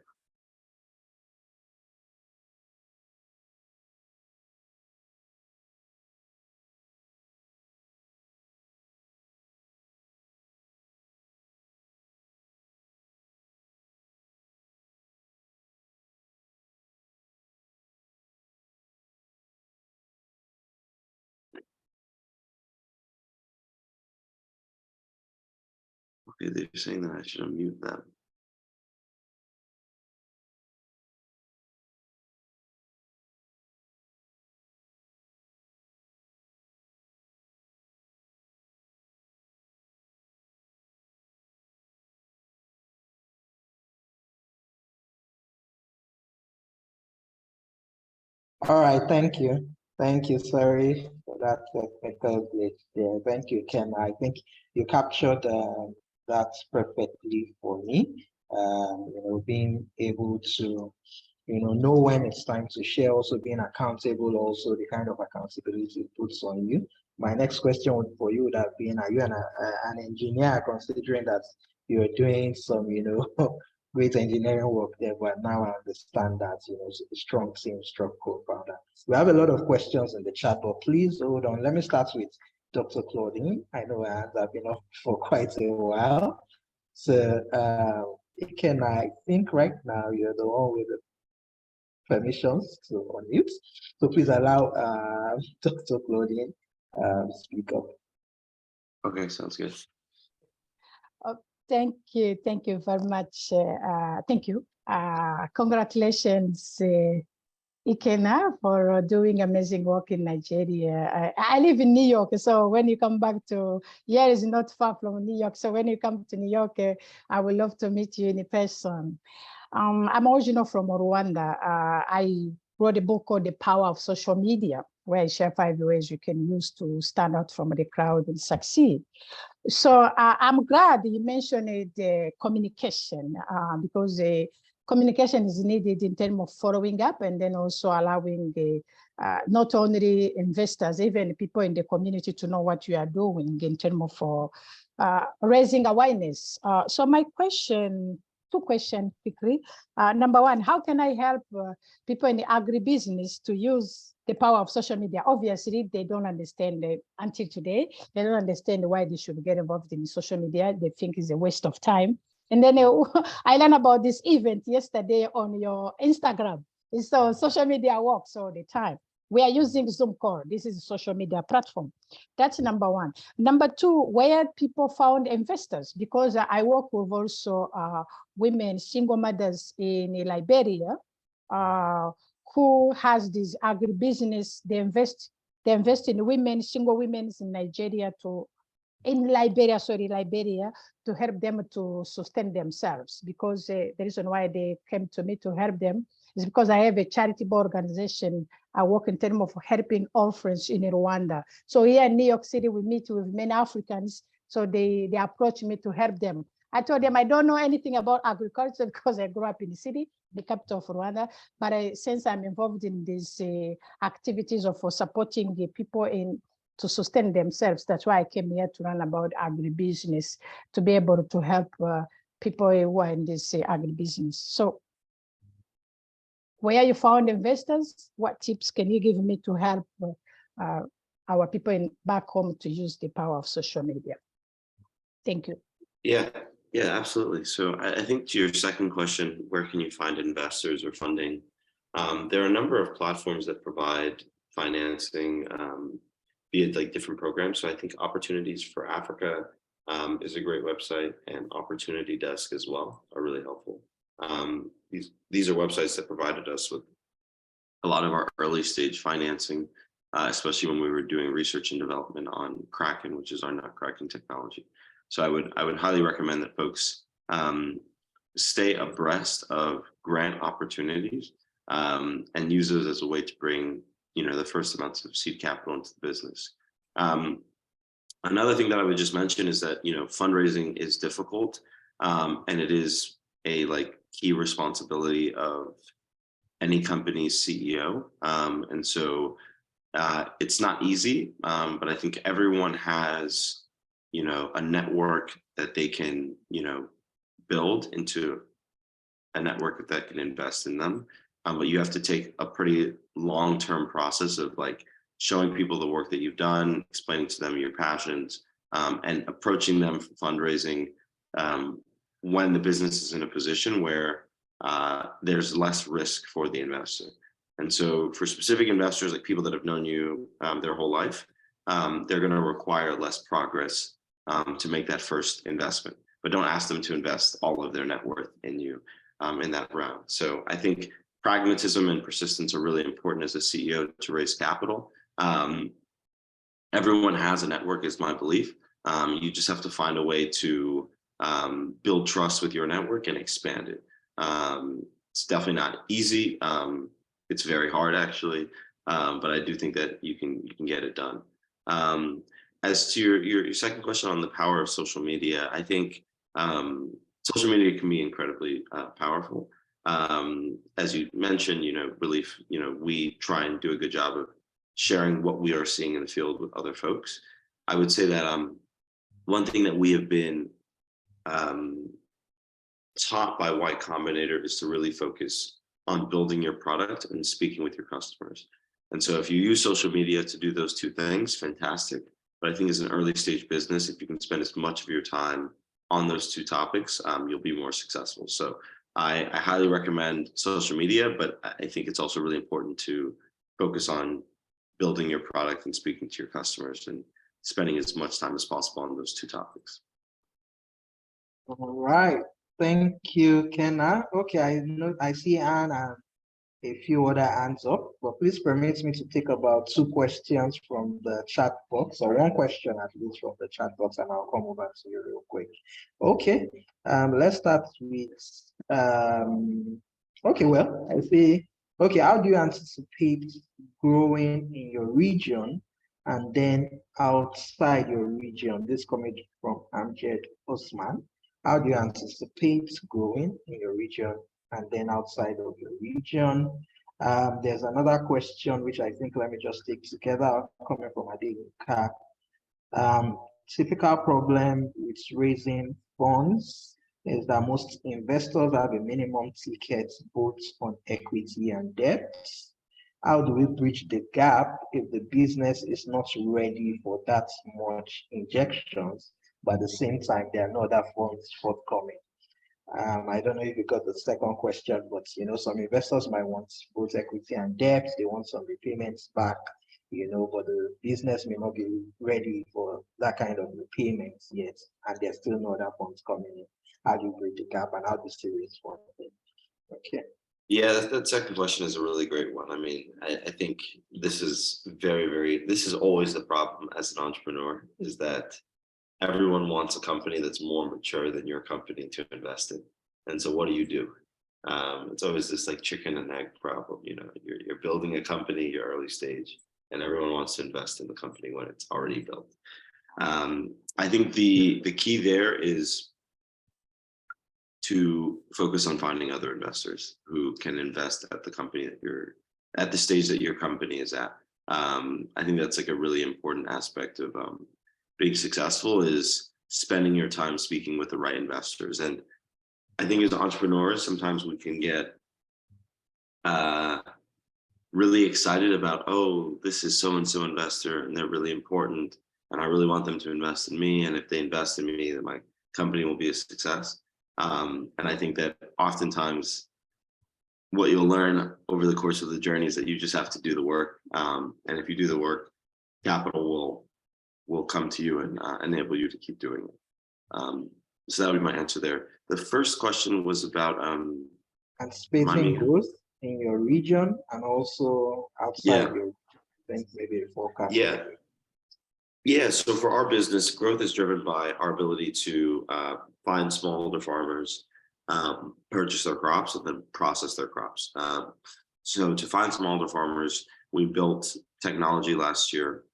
Okay, they're saying that I should unmute them.
All right, thank you. Thank you. Sorry for that technical glitch there. Thank you, Ken. I think you captured that perfectly for me. Being able to, know when it's time to share, also being accountable, also the kind of accountability it puts on you. My next question for you would have been, are you an engineer, considering that you're doing some, great engineering work there, but now I understand that, strong team, strong co-founder. We have a lot of questions in the chat, but please hold on. Let me start with Dr. Claudine. I know her hands have been up for quite a while. So, I think right now you're the one with the permissions to unmute. So please allow Dr. Claudine speak up.
Okay, sounds good.
Thank you very much. Thank you. Congratulations, Ikenna, for doing amazing work in Nigeria. I live in New York, so when you come back to here is not far from New York. So when you come to New York, I would love to meet you in person. I'm original from Rwanda. I wrote a book called The Power of Social Media, where I share 5 ways you can use to stand out from the crowd and succeed. So I'm glad you mentioned the communication, because communication is needed in terms of following up and then also allowing the not only investors, even people in the community to know what you are doing in terms of raising awareness. So my question, 2 questions quickly. Number 1, how can I help people in the agribusiness to use the power of social media? Obviously, they don't understand until today. They don't understand why they should get involved in social media. They think it's a waste of time. And then I learned about this event yesterday on your Instagram. So social media works all the time. We are using Zoom call. This is a social media platform. That's number 1. Number 2, where people found investors, because I work with also women, single mothers in Liberia, who has this agribusiness. They invest in women, single women in Nigeria Liberia to help them to sustain themselves, because the reason why they came to me to help them is because I have a charitable organization. I work in terms of helping orphans in Rwanda. So here in New York City, we meet with many Africans. So they approach me to help them. I told them I don't know anything about agriculture because I grew up in the city, the capital of Rwanda. But since I'm involved in these activities of supporting the people to sustain themselves, that's why I came here to learn about agribusiness, to be able to help people who are in this agribusiness. So where you found investors, what tips can you give me to help our people back home to use the power of social media? Thank you.
Yeah, absolutely. So I think to your second question, where can you find investors or funding? There are a number of platforms that provide financing via like different programs. So I think Opportunities for Africa is a great website, and Opportunity Desk as well are really helpful. These are websites that provided us with a lot of our early stage financing especially when we were doing research and development on Kraken, which is our nut cracking technology. So I would highly recommend that folks stay abreast of grant opportunities and use those as a way to bring, the first amounts of seed capital into the business. Another thing that I would just mention is that, fundraising is difficult, and it is a key responsibility of any company's CEO. And so it's not easy, but I think everyone has, a network that they can, build into a network that can invest in them. But you have to take a pretty long-term process of showing people the work that you've done, explaining to them your passions, and approaching them for fundraising when the business is in a position where there's less risk for the investor. And so for specific investors, like people that have known you their whole life, they're going to require less progress to make that first investment. But don't ask them to invest all of their net worth in you in that round. So I think pragmatism and persistence are really important as a CEO to raise capital. Everyone has a network, is my belief. You just have to find a way to build trust with your network and expand it. It's definitely not easy. It's very hard, actually, but I do think that you can get it done. As to your second question on the power of social media, I think social media can be incredibly powerful. As you mentioned, Relief, we try and do a good job of sharing what we are seeing in the field with other folks. I would say that one thing that we have been taught by Y Combinator is to really focus on building your product and speaking with your customers. And so if you use social media to do those two things, fantastic. But I think as an early stage business, if you can spend as much of your time on those two topics, you'll be more successful. So I highly recommend social media, but I think it's also really important to focus on building your product and speaking to your customers and spending as much time as possible on those two topics.
All right. Thank you, Kenna. Okay, I see Anne and a few other hands up, but please permit me to take about 2 questions from the chat box, or 1 question at least from the chat box, and I'll come over to you real quick. Okay, let's start with, okay, well, I see, okay, how do you anticipate growing in your region and then outside your region? This coming from Amjad Osman. How do you anticipate growing in your region and then outside of your region? There's another question, which I think, let me just take together, coming from Adinka. Typical problem with raising funds is that most investors have a minimum ticket both on equity and debt. How do we bridge the gap if the business is not ready for that much injections, but at the same time, there are no other funds forthcoming? I don't know if you got the second question, but some investors might want both equity and debt. They want some repayments back, but the business may not be ready for that kind of repayments yet, and there's still no other funds coming in. How do you bridge the gap, and how do you see raise funding? Okay.
Yeah, that second question is a really great one. I mean, I think this is this is always the problem as an entrepreneur, is that everyone wants a company that's more mature than your company to invest in. And so what do? It's always this chicken and egg problem. You're building a company, you're early stage, and everyone wants to invest in the company when it's already built. I think the key there is to focus on finding other investors who can invest at the company that you're at, the stage that your company is at. I think that's a really important aspect of being successful, is spending your time speaking with the right investors. And I think as entrepreneurs, sometimes we can get really excited about, oh, this is so-and-so investor and they're really important and I really want them to invest in me. And if they invest in me, then my company will be a success. And I think that oftentimes what you'll learn over the course of the journey is that you just have to do the work. And if you do the work, capital will come to you and enable you to keep doing it. So that would be my answer there. The first question was about
anticipating growth in your region and also outside your region. think maybe a forecast.
Yeah. Yeah, so for our business, growth is driven by our ability to find smallholder farmers, purchase their crops, and then process their crops. So to find smallholder farmers, we built technology last year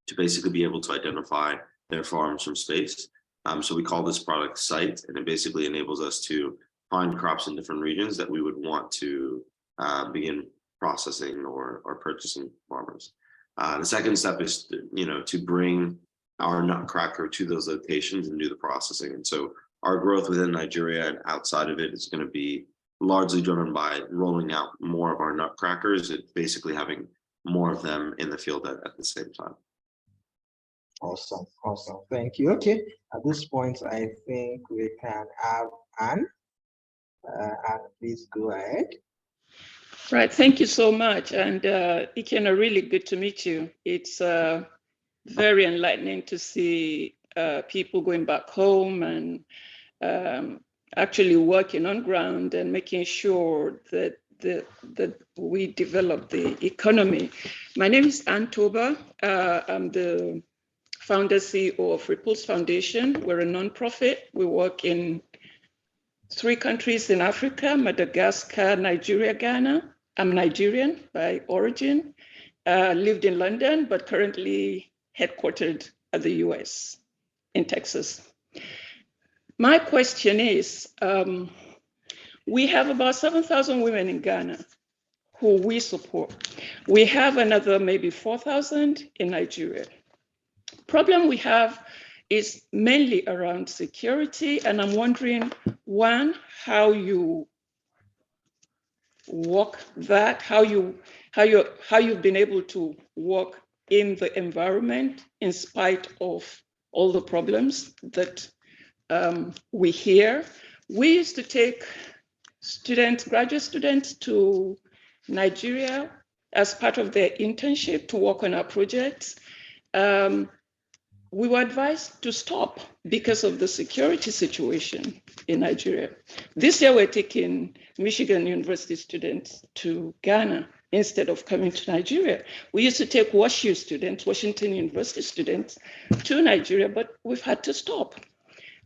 to basically be able to identify their farms from space. So we call this product Sight, and it basically enables us to find crops in different regions that we would want to begin processing or purchasing farmers. The second step is, to bring our nutcracker to those locations and do the processing. And so our growth within Nigeria and outside of it is going to be largely driven by rolling out more of our nutcrackers and basically having more of them in the field at the same time.
Awesome. Thank you. Okay, at this point, I think we can have Anne. Anne, please go ahead.
Right, thank you so much. And Ikenna, really good to meet you. It's very enlightening to see people going back home and actually working on ground and making sure that we develop the economy. My name is Anne Toba. I'm the founder CEO of Ripples Foundation. We're a nonprofit. We work in 3 countries in Africa: Madagascar, Nigeria, Ghana. I'm Nigerian by origin, lived in London, but currently headquartered at the US in Texas. My question is, we have about 7,000 women in Ghana who we support. We have another maybe 4,000 in Nigeria. Problem we have is mainly around security, and I'm wondering, one, how you work that, how you've been able to work in the environment in spite of all the problems that we hear. We used to take graduate students to Nigeria as part of their internship to work on our projects. We were advised to stop because of the security situation in Nigeria. This year, we're taking Michigan University students to Ghana instead of coming to Nigeria. We used to take WashU students, Washington University students, to Nigeria, but we've had to stop.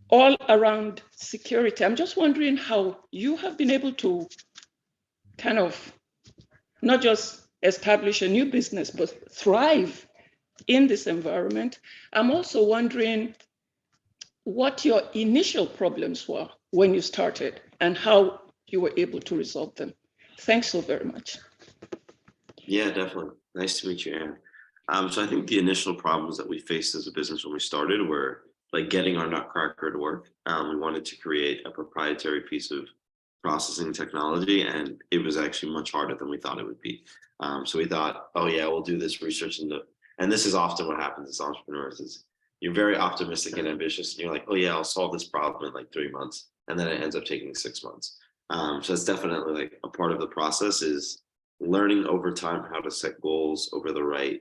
All around security. I'm just wondering how you have been able to kind of not just establish a new business, but thrive in this environment. I'm also wondering what your initial problems were when you started and how you were able to resolve them. Thanks so very much.
Yeah, definitely. Nice to meet you, Anne. So I think the initial problems that we faced as a business when we started were like getting our nutcracker to work. We wanted to create a proprietary piece of processing technology, and it was actually much harder than we thought it would be. So we thought, oh yeah, we'll do this research and this is often what happens as entrepreneurs is you're very optimistic and ambitious, and you're like, oh yeah, I'll solve this problem in like 3 months, and then it ends up taking 6 months. So it's definitely like a part of the process is learning over time how to set goals over the right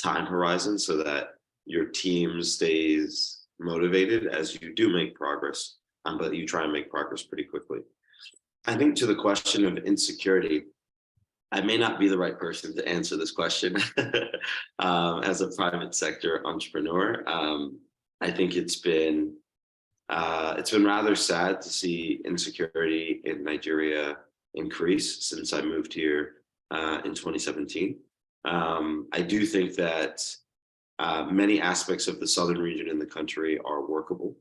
time horizon so that your team stays motivated as you do make progress, but you try and make progress pretty quickly. I think to the question of insecurity, I may not be the right person to answer this question as a private sector entrepreneur. I think it's been rather sad to see insecurity in Nigeria increase since I moved here in 2017. I do think that many aspects of the southern region in the country are workable,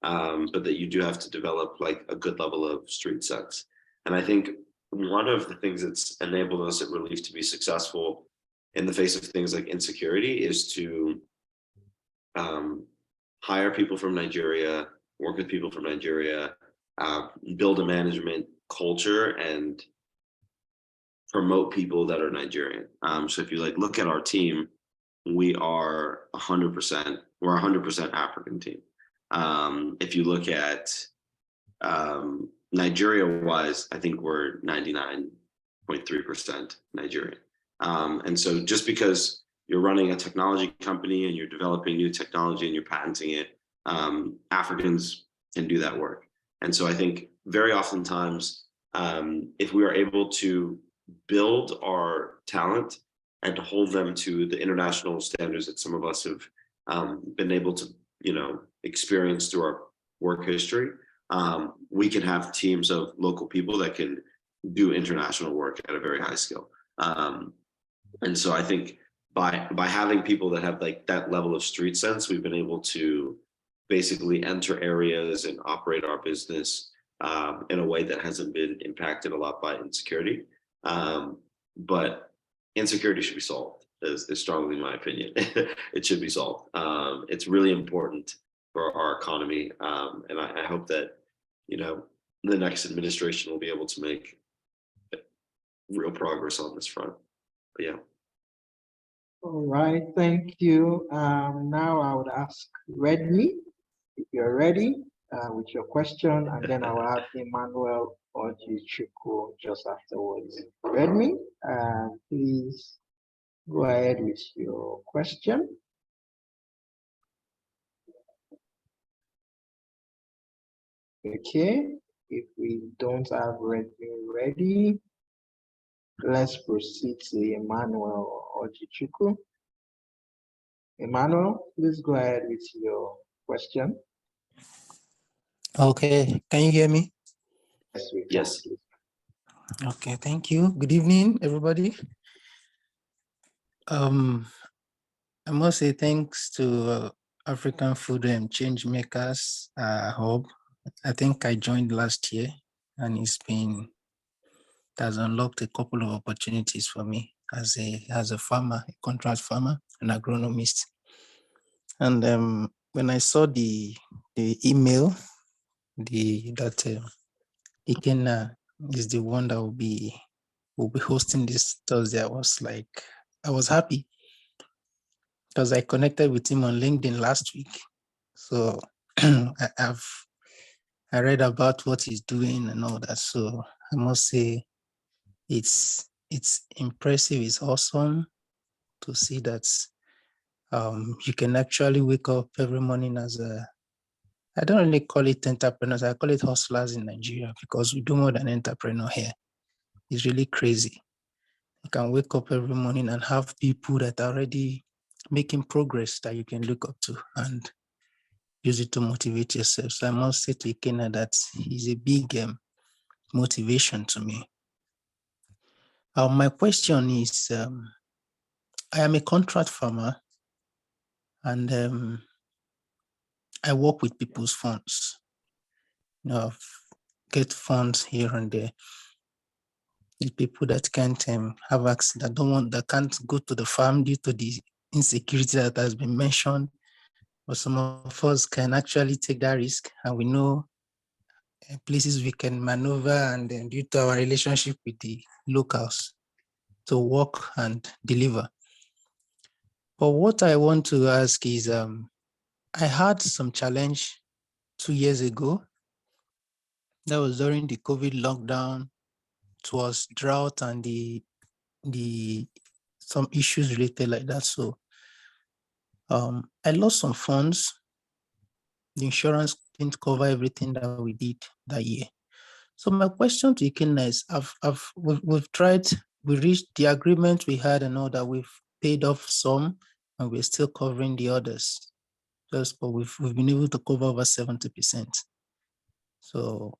but that you do have to develop like a good level of street sense. And I think one of the things that's enabled us at Relief to be successful in the face of things like insecurity is to hire people from Nigeria, work with people from Nigeria, build a management culture and promote people that are Nigerian. So if you like look at our team, we are 100%, we're 100% African team. If you look at Nigeria-wise, I think we're 99.3% Nigerian. And so just because you're running a technology company and you're developing new technology and you're patenting it, Africans can do that work. And so I think very oftentimes, if we are able to build our talent and to hold them to the international standards that some of us have been able to, experience through our work history. We can have teams of local people that can do international work at a very high scale. And so I think by having people that have like that level of street sense, we've been able to basically enter areas and operate our business in a way that hasn't been impacted a lot by insecurity. But insecurity should be solved, is strongly my opinion. It should be solved. It's really important for our economy. And I hope that, the next administration will be able to make real progress on this front. But yeah.
All right, thank you. Now I would ask Redmi, if you're ready with your question, and then I'll have Emmanuel Ojichukwu just afterwards. Redmi, please go ahead with your question. Okay, if we don't have Redmi ready, let's proceed to Emmanuel Ojichukwu. Emmanuel, please go ahead with your question.
Okay, can you hear me?
Yes, we can.
Yes.
Okay, thank you. Good evening, everybody. I must say thanks to African Food and Change Makers Hub. I think I joined last year, and it has unlocked a couple of opportunities for me as a farmer, a contract farmer, an agronomist. And when I saw the email, that Ikenna is the one that will be hosting this Thursday, I was happy because I connected with him on LinkedIn last week. So I read about what he's doing and all that. So I must say it's impressive. It's awesome to see that you can actually wake up every morning I don't really call it entrepreneurs, I call it hustlers in Nigeria, because we do more than entrepreneur here. It's really crazy. You can wake up every morning and have people that are already making progress that you can look up to and use it to motivate yourself. So I must say to Ikenna that he's a big motivation to me. My question is, I am a contract farmer, and I work with people's funds. Get funds here and there. The people that can't have access, that can't go to the farm due to the insecurity that has been mentioned. But some of us can actually take that risk, and we know places we can maneuver, and then due to our relationship with the locals to work and deliver. But what I want to ask is, I had some challenge 2 years ago. That was during the COVID lockdown. It was drought and some issues related like that. So I lost some funds. The insurance didn't cover everything that we did that year. So my question to Ikenna is, we've tried, we reached the agreement we had and all that, we've paid off some, and we're still covering the others. But we've been able to cover over 70%. So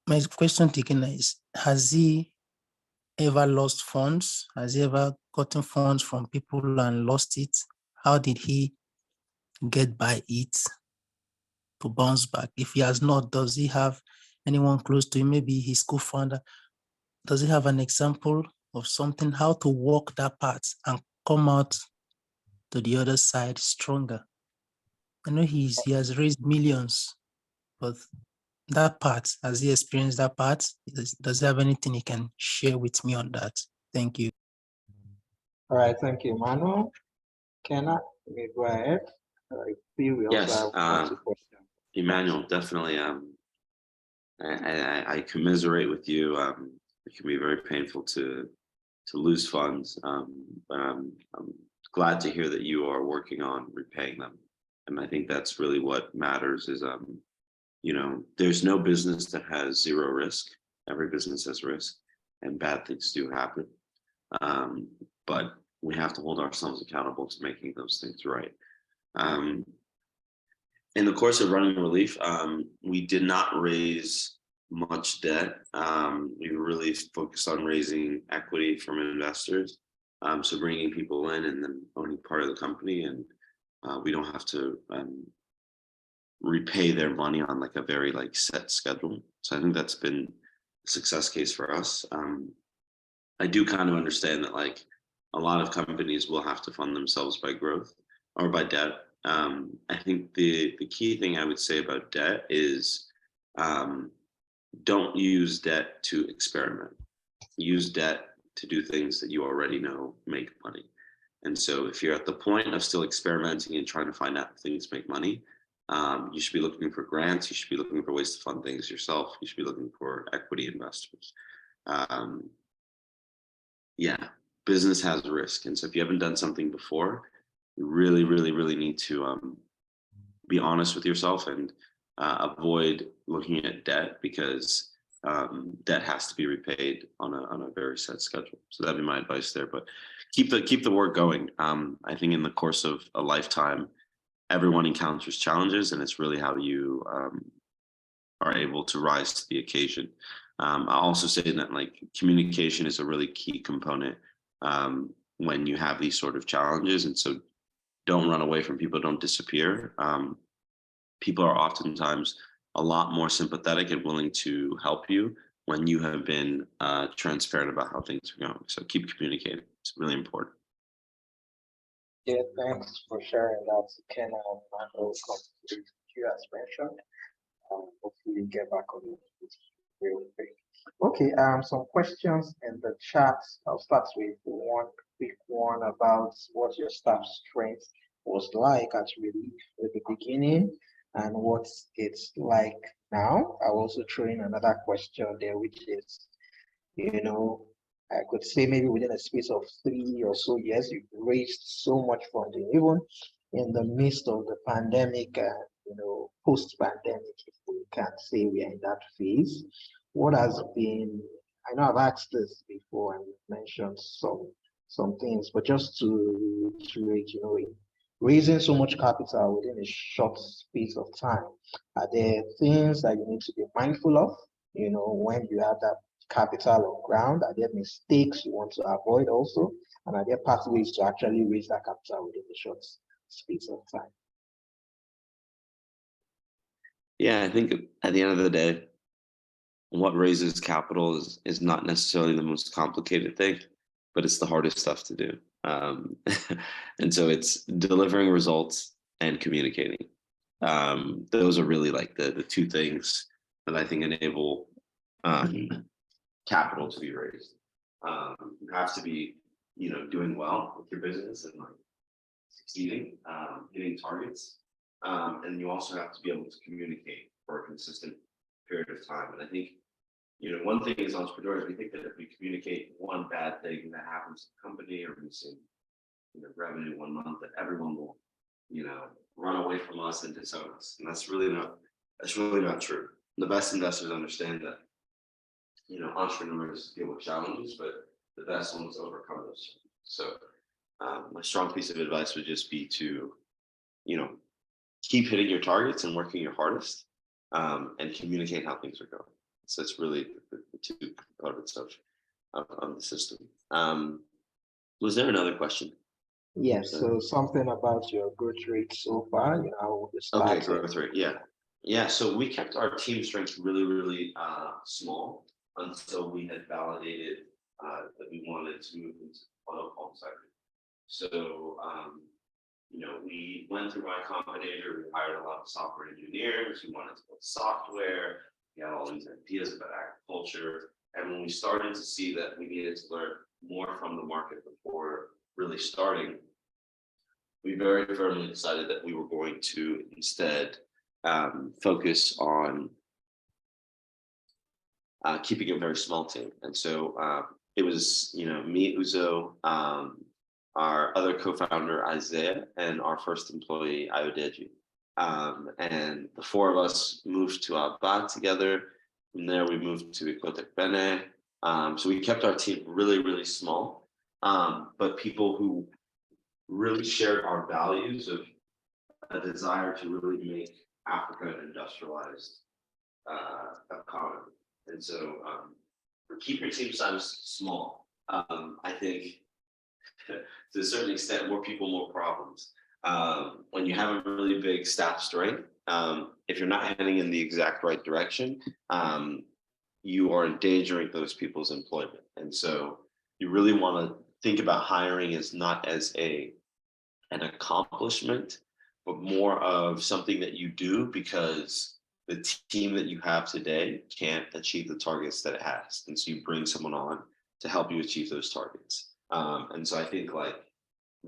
my question to Ikenna is, has he ever lost funds? Has he ever gotten funds from people and lost it? How did he get by it to bounce back? If he has not, does he have anyone close to him, maybe his co-founder? Does he have an example of something, how to walk that path and come out to the other side stronger? I know he has raised millions, but that part, has he experienced that part? Does he have anything he can share with me on that? Thank you.
All right, thank you, Emmanuel. Kenna, you may go ahead. I feel we also
Yes,
have a question.
Emmanuel, definitely. I commiserate with you. It can be very painful to lose funds, but I'm glad to hear that you are working on repaying them. And I think that's really what matters is, there's no business that has zero risk. Every business has risk, and bad things do happen. But we have to hold ourselves accountable to making those things right. In the course of running Relief, we did not raise much debt. We really focused on raising equity from investors. So bringing people in and then owning part of the company, and we don't have to repay their money on like a very like set schedule. So I think that's been a success case for us. I do kind of understand that like a lot of companies will have to fund themselves by growth or by debt. I think the key thing I would say about debt is don't use debt to experiment. Use debt to do things that you already know make money. And so if you're at the point of still experimenting and trying to find out if things make money, you should be looking for grants. You should be looking for ways to fund things yourself. You should be looking for equity investors. Yeah, business has risk. And so if you haven't done something before, you really, really, really need to be honest with yourself and avoid looking at debt, because debt has to be repaid on a very set schedule. So that'd be my advice there. But keep the work going. I think in the course of a lifetime, everyone encounters challenges, and it's really how you are able to rise to the occasion. I'll also say that like communication is a really key component when you have these sort of challenges. And so don't run away from people, don't disappear. People are oftentimes a lot more sympathetic and willing to help you when you have been transparent about how things are going. So keep communicating. It's really important.
Yeah, thanks for sharing that, Ken and Michael. You as mentioned. Hopefully get back on it real quick. Okay, some questions in the chat. I'll start with one quick one about what your staff strength was like at Relief at the beginning and what it's like now. I'll also throw in another question there, which is, I could say maybe within a space of 3 or so years, you've raised so much funding, even in the midst of the pandemic, post-pandemic, if we can't say we are in that phase. What has been, I know I've asked this before and mentioned some things, but just to reiterate, raising so much capital within a short space of time, are there things that you need to be mindful of, when you have that capital on ground? Are there mistakes you want to avoid also? And are there pathways to actually raise that capital within a short space of time?
Yeah, I think at the end of the day, what raises capital is not necessarily the most complicated thing, but it's the hardest stuff to do. And so it's delivering results and communicating. Those are really like the two things that I think enable capital to be raised. You have to be, doing well with your business and like succeeding, hitting targets. And you also have to be able to communicate for a consistent period of time. And I think, one thing as entrepreneurs, we think that if we communicate one bad thing that happens to the company or missing, revenue 1 month, that everyone will, run away from us and disown us. And that's really not true. The best investors understand that, entrepreneurs deal with challenges, but the best ones overcome those. So my strong piece of advice would just be to, keep hitting your targets and working your hardest, and communicate how things are going. So it's really the two components of the system. Was there another question?
Yes, so something about your growth rate so far,
Okay, growth rate, yeah. So we kept our team strength really, really small until we had validated that we wanted to move into the home sector. So we went through Y Combinator. We hired a lot of software engineers. We wanted to build software. We had all these ideas about agriculture. And when we started to see that we needed to learn more from the market before really starting, we very firmly decided that we were going to instead focus on keeping a very small team. And so it was, me, Uzo, our other co-founder, Isaiah, and our first employee, Ayodeji. And the 4 of us moved to Aba together. From there, we moved to Ecotec Bene. So we kept our team really, really small. but people who really shared our values of a desire to really make Africa an industrialized economy. And so keep your team size small. I think to a certain extent, more people, more problems. When you have a really big staff strength, if you're not heading in the exact right direction, you are endangering those people's employment. And so you really want to think about hiring as not as an accomplishment, but more of something that you do because the team that you have today can't achieve the targets that it has. And so you bring someone on to help you achieve those targets. And so I think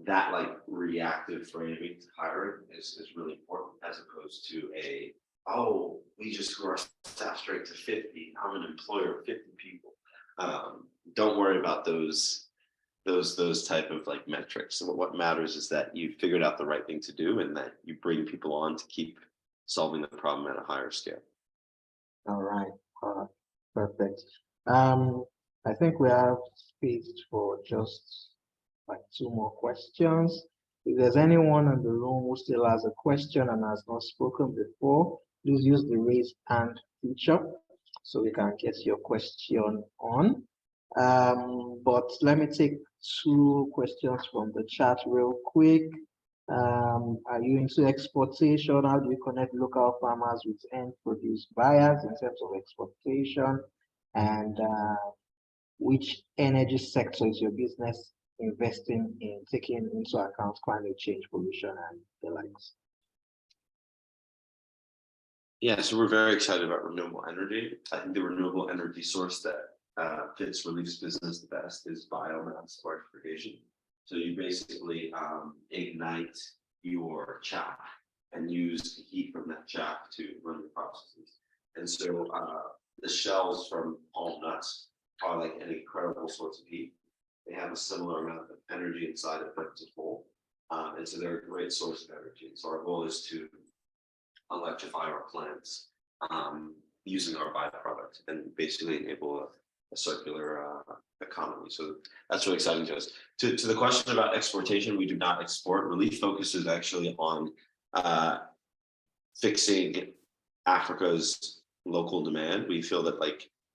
that reactive framing to hiring is really important, as opposed to we just grew our staff strength to 50. I'm an employer of 50 people. Don't worry about those type of metrics. So what matters is that you figured out the right thing to do and that you bring people on to keep solving the problem at a higher scale.
All right, perfect. I think we have space for just 2 more questions. If there's anyone in the room who still has a question and has not spoken before, please use the raise hand feature so we can get your question on. But let me take 2 questions from the chat real quick. Are you into exportation? How do you connect local farmers with end produce buyers in terms of exportation? And which energy sector is your business investing in, taking into account climate change, pollution, and the likes?
Yeah, so we're very excited about renewable energy. I think the renewable energy source that fits Relief's business the best is biomass electrification. So you basically ignite your chaff and use the heat from that chaff to run the processes. And so the shells from palm nuts are an incredible source of heat. They have a similar amount of energy inside of them as a whole. And so they're a great source of energy. So our goal is to electrify our plants using our byproduct and basically enable a circular economy. So that's really exciting to us. To the question about exportation, we do not export. Relief focuses actually on fixing Africa's local demand. We feel that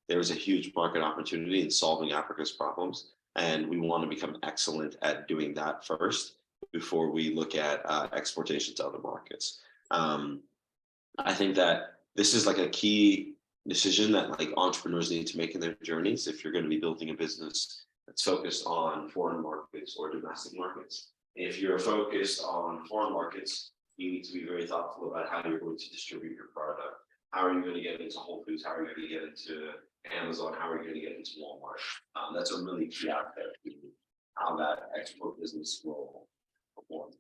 there is a huge market opportunity in solving Africa's problems, and we want to become excellent at doing that first before we look at exportation to other markets. I think that this is a key decision that entrepreneurs need to make in their journeys. If you're going to be building a business that's focused on foreign markets or domestic markets, if you're focused on foreign markets, you need to be very thoughtful about how you're going to distribute your product. How are you going to get into Whole Foods? How are you going to get into Amazon? How are you going to get into Walmart? That's a really key aspect to how that export business will perform.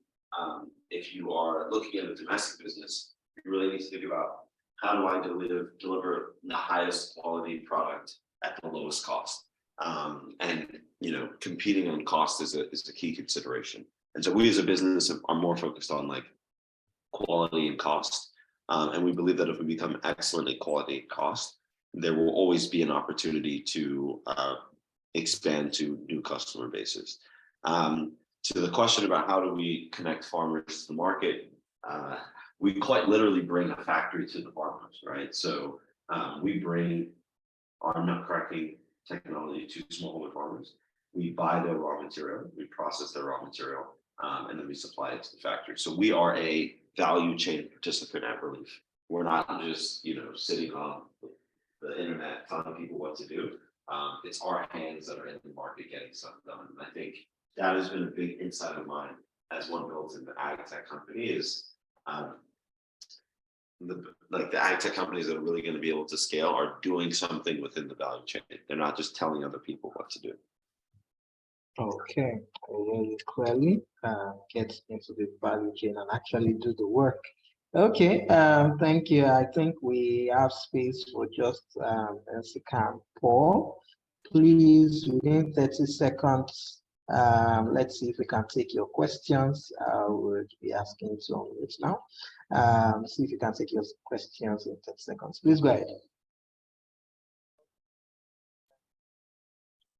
If you are looking at a domestic business, you really need to think about, how do I deliver the highest quality product at the lowest cost? And competing on cost is a key consideration. And so we as a business are more focused on quality and cost. And we believe that if we become excellent at quality and cost, there will always be an opportunity to expand to new customer bases. To the question about how do we connect farmers to the market, we quite literally bring a factory to the farmers, right? So we bring our nut cracking technology to smallholder farmers. We buy their raw material, we process their raw material, and then we supply it to the factory. So we are a value chain participant at Relief. We're not just sitting on the internet telling people what to do. It's our hands that are in the market getting stuff done. And I think that has been a big insight of mine as one builds in the ag tech company is the ag tech companies that are really going to be able to scale are doing something within the value chain. They're not just telling other people what to do.
Okay, really clearly get into the value chain and actually do the work. Okay, thank you. I think we have space for just Paul. Please, within 30 seconds, let's see if we can take your questions. We'll be asking to unmute now. See if you can take your questions in 30 seconds. Please go ahead.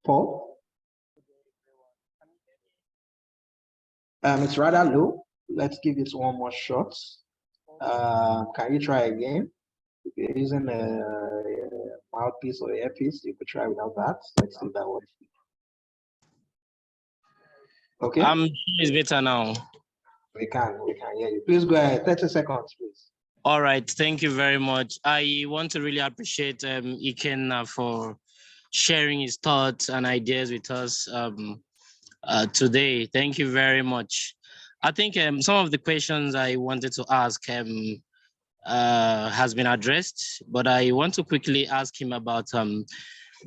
Paul? It's rather low. Let's give it one more shot. Can you try again? If you're using a mouthpiece or earpiece, you could try without that. Let's see if that works. Okay.
It's better now.
We can hear you. Please go ahead. 30 seconds, please.
All right, thank you very much. I want to really appreciate Ikenna for sharing his thoughts and ideas with us today. Thank you very much. I think some of the questions I wanted to ask has been addressed, but I want to quickly ask him about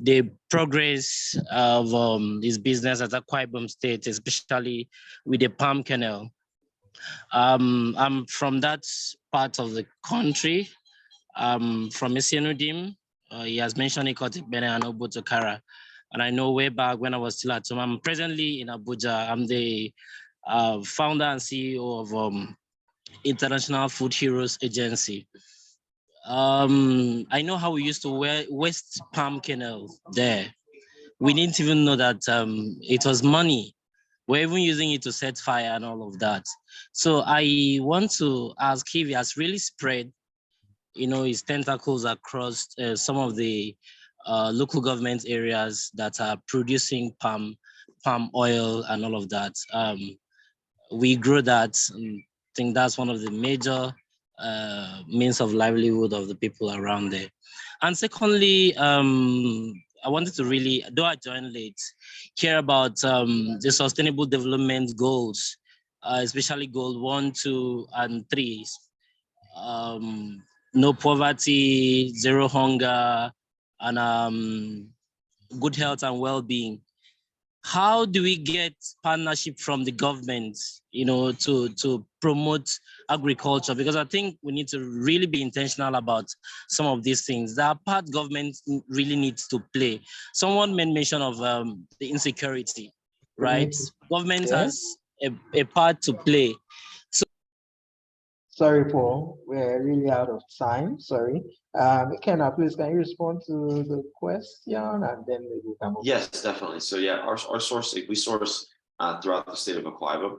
the progress of his business at Akwa Ibom State, especially with the palm kernel. I'm from that part of the country, from Esianudim. He has mentioned Ikotik Bene and Obotokara. And I know way back when I was still at home, I'm presently in Abuja. I'm the founder and CEO of International Food Heroes Agency. I know how we used to waste palm kernel there. We didn't even know that it was money. We're even using it to set fire and all of that. So I want to ask if he has really spread, his tentacles across some of the local government areas that are producing palm oil and all of that. We grow that. I think that's one of the major means of livelihood of the people around there. And secondly, I wanted to really, though I joined late, hear about the Sustainable Development Goals, especially Goal 1, 2, and 3. No poverty, zero hunger, and good health and well-being. How do we get partnership from the government, to promote agriculture? Because I think we need to really be intentional about some of these things. There are part government really needs to play. Someone made mention of the insecurity, right? Government has a part to play.
Sorry, Paul, we're really out of time. Sorry. Ikenna, please, can you respond to the question and then maybe we can move.
Yes, definitely. So yeah, our sourcing, we source throughout the state of Akwa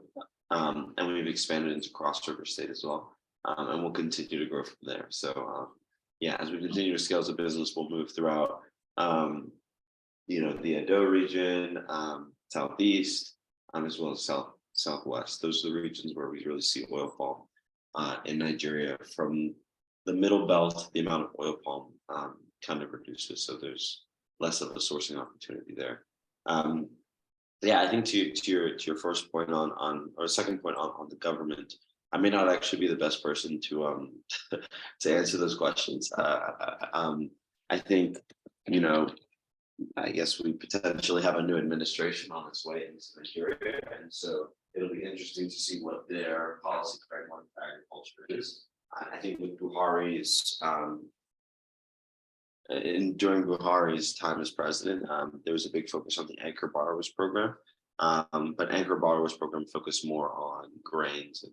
Ibom, and we've expanded into Cross River State as well, and we'll continue to grow from there. So yeah, as we continue to scale as a business, we'll move throughout, the Edo region, southeast, as well as southwest. Those are the regions where we really see oil palm. In Nigeria, from the middle belt, the amount of oil palm kind of reduces, so there's less of a sourcing opportunity there. Yeah, I think to your first point or second point on the government, I may not actually be the best person to to answer those questions. I think I guess we potentially have a new administration on its way into Nigeria, and so it'll be interesting to see what their policy framework for agriculture is. I think with Buhari's, during Buhari's time as president, there was a big focus on the Anchor Borrowers Program, but Anchor Borrowers Program focused more on grains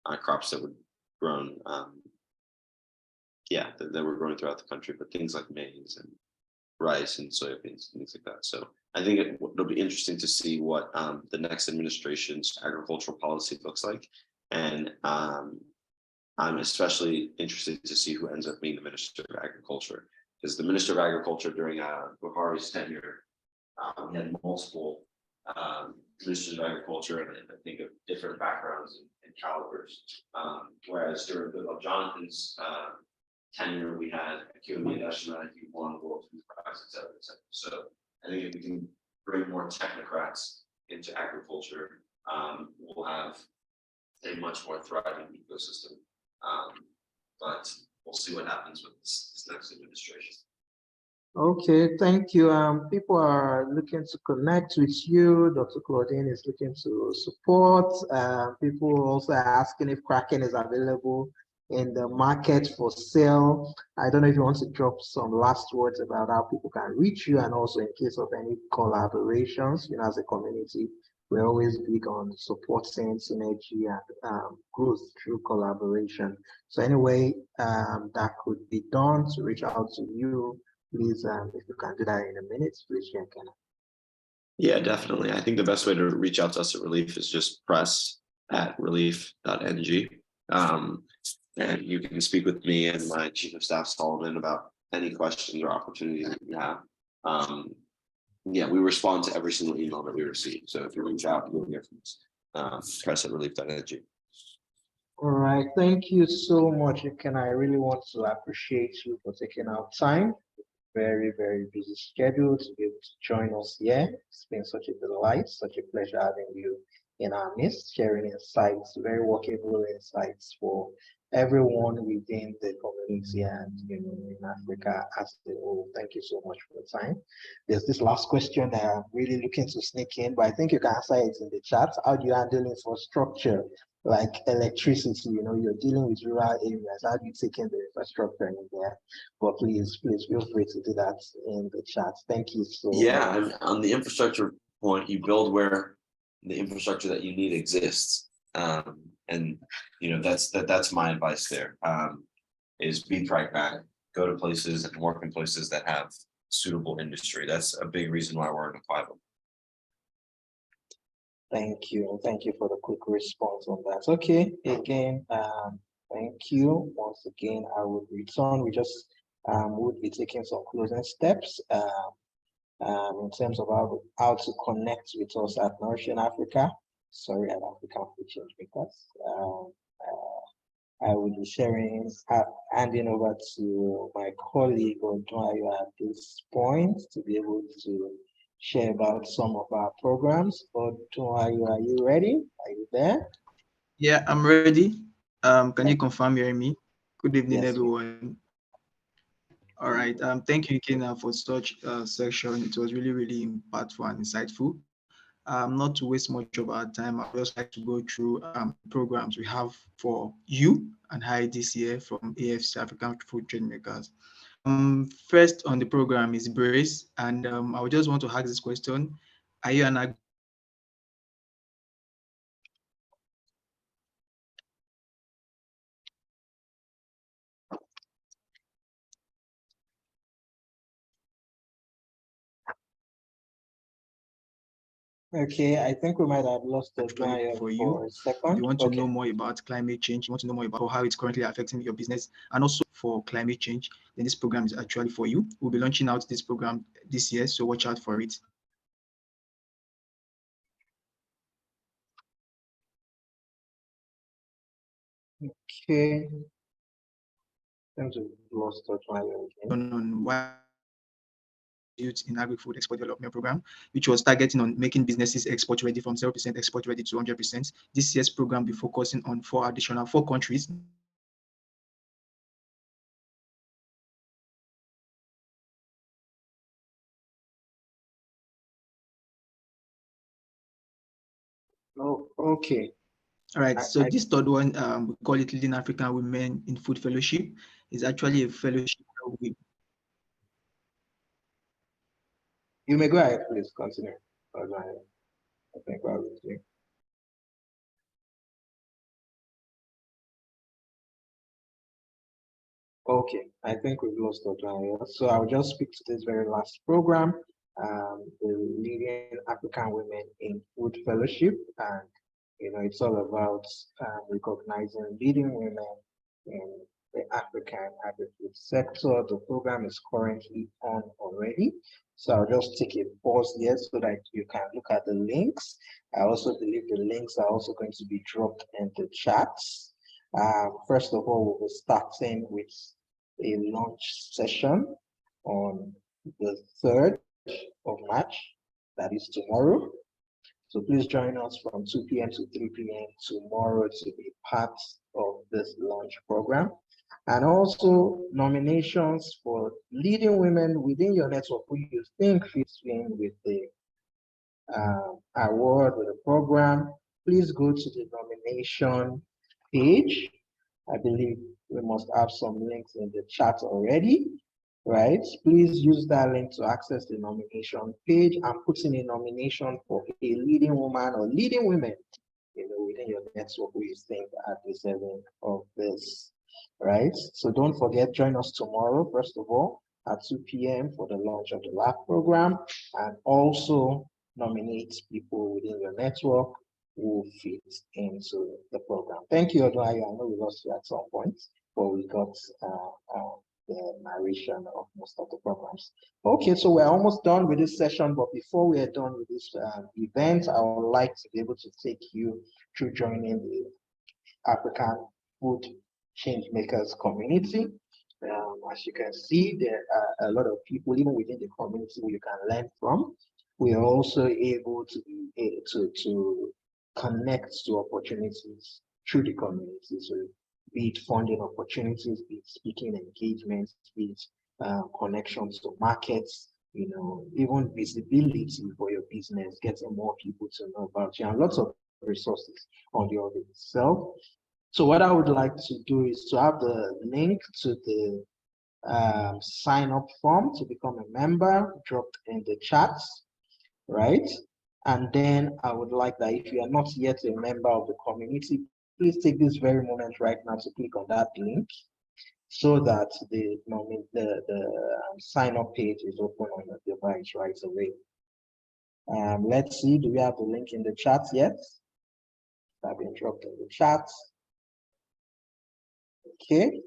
and crops that were grown, that were grown throughout the country, but things like maize and rice and soybeans, things like that. So I think it'll be interesting to see what the next administration's agricultural policy looks like. And I'm especially interested to see who ends up being the Minister of Agriculture, because the Minister of Agriculture during Buhari's tenure, we had multiple Ministers of Agriculture, and I think of different backgrounds and calibers. Whereas during Goodluck Jonathan's tenure, we had Akinwumi Adesina, he won World Food Prize, et cetera, et cetera. So I think if we can bring more technocrats into agriculture, we'll have a much more thriving ecosystem. But we'll see what happens with this next administration.
Okay, thank you. People are looking to connect with you. Dr. Claudine is looking to support. People also asking if Kraken is available in the market for sale. I don't know if you want to drop some last words about how people can reach you, and also in case of any collaborations. As a community, we're always big on supporting synergy and growth through collaboration. So anyway, that could be done to reach out to you. Please, if you can do that in a minute, please share.
Yeah, definitely. I think the best way to reach out to us at Relief is just press info@relief.ng. And you can speak with me and my Chief of Staff Solomon about any questions or opportunities that you have. Yeah, we respond to every single email that we receive. So if you reach out, you'll hear from us. Press@relief.ng.
All right, thank you so much. And I really want to appreciate you for taking out time. Very, very busy schedule to be able to join us here. It's been such a delight, such a pleasure having you in our midst, sharing insights, very workable insights for everyone within the community and in Africa as a whole. Thank you so much for the time. There's this last question that I'm really looking to sneak in, but I think you can answer it in the chat. How do you handle infrastructure like electricity? You're dealing with rural areas. How do you take in the infrastructure in there? But please feel free to do that in the chat. Thank you so much.
Yeah, on the infrastructure point, you build where the infrastructure that you need exists. And that's my advice there. Is be pragmatic, go to places and work in places that have suitable industry. That's a big reason why we're in Akwa Ibom.
Thank you. Thank you for the quick response on that. Okay, again, thank you. Once again, I would return. We just would be taking some closing steps in terms of how to connect with us at Nourishing Africa. Sorry, at African Food Changemakers. I will be handing over to my colleague Odunayo at this point to be able to share about some of our programs. Odunayo, are you ready? Are you there?
Yeah, I'm ready. Can you confirm you're hearing me? Good evening,
Yes,
everyone. All right. Thank you, Ikena, for such a section. It was really, really impactful and insightful. Not to waste much of our time, I'd just like to go through programs we have for you and I this year from AFC, African Food Changemakers. First on the program is Brace, and I would just want to ask this question. Are you an
Okay, I think we might have lost the guy
for
for a second.
You want to know more about climate change, you want to know more about how it's currently affecting your business, and also for climate change, then this program is actually for you. We'll be launching out this program this year, so watch out for it.
Okay. Seems we've lost the guy again.
On why youth in agri-food export development program, which was targeting on making businesses export ready from 0% export ready to 100%. This year's program will be focusing on 4 countries.
Oh, okay.
All right, so this third one, we call it Leading African Women in Food Fellowship. Is actually a fellowship.
You may go ahead, please continue. I think I will see. Okay, I think we've lost the guy. So I'll just speak to this very last program, the Leading African Women in Food Fellowship, and it's all about recognizing leading women in the African agri-food sector. The program is currently on already. So I'll just take a pause here so that you can look at the links. I also believe the links are also going to be dropped in the chats. First of all, we'll be starting with a launch session on the 3rd of March, that is tomorrow. So please join us from 2 p.m. to 3 p.m. tomorrow to be part of this launch program. And also nominations for leading women within your network who you think fits in with the award with the program. Please go to the nomination page. I believe we must have some links in the chat already, right? Please use that link to access the nomination page and put in a nomination for a leading woman or leading women, within your network who you think are deserving of this, right? So don't forget, join us tomorrow, first of all, at 2 p.m. for the launch of the LAF program, and also nominate people within your network will fit into the program. Thank you, Odunayo. I know we lost you at some point, but we got the narration of most of the programs. Okay, so we're almost done with this session, but before we are done with this event, I would like to be able to take you through joining the African Food Changemakers community. As you can see, there are a lot of people, even within the community, who you can learn from. We are also able to be able to connect to opportunities through the community. So be it funding opportunities, be it speaking engagements, be it connections to markets, you know, even visibility for your business, getting more people to know about you, and lots of resources on the audit itself. So what I would like to do is to have the link to the sign up form to become a member dropped in the chats, right? And then I would like that if you are not yet a member of the community, please take this very moment right now to click on that link so that the sign up page is open on your device right away. Let's see, do we have the link in the chat yet? I've been dropped in the chat. Okay.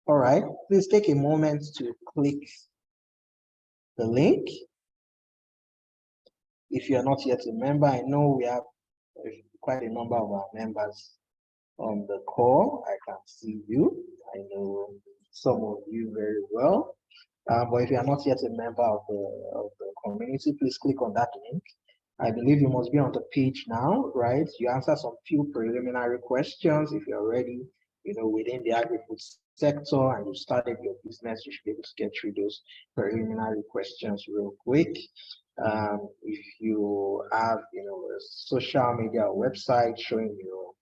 All right, please take a moment to click the link. If you are not yet a member, I know we have quite a number of our members on the call. I can see you. I know some of you very well. But if you are not yet a member of the community, please click on that link. I believe you must be on the page now, right? You answer some few preliminary questions. If you're already, you know, within the agri-food sector and you started your business, you should be able to get through those preliminary questions real quick. If you have, you know, a social media or website showing your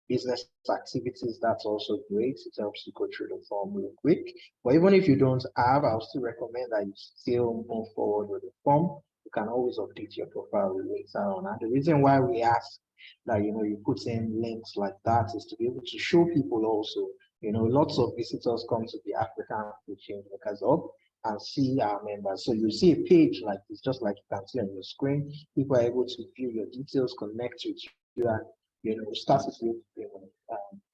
business activities, that's also great. It helps you go through the form real quick. But even if you don't have, I'll still recommend that you still move forward with the form. You can always update your profile later on. And the reason why we ask that, you know, you put in links like that is to be able to show people also, you know, lots of visitors come to the African Food Changemakers Hub and see our members. So you see a page like this, just like you can see on your screen. People are able to view your details, connect with you, and, you know, start to see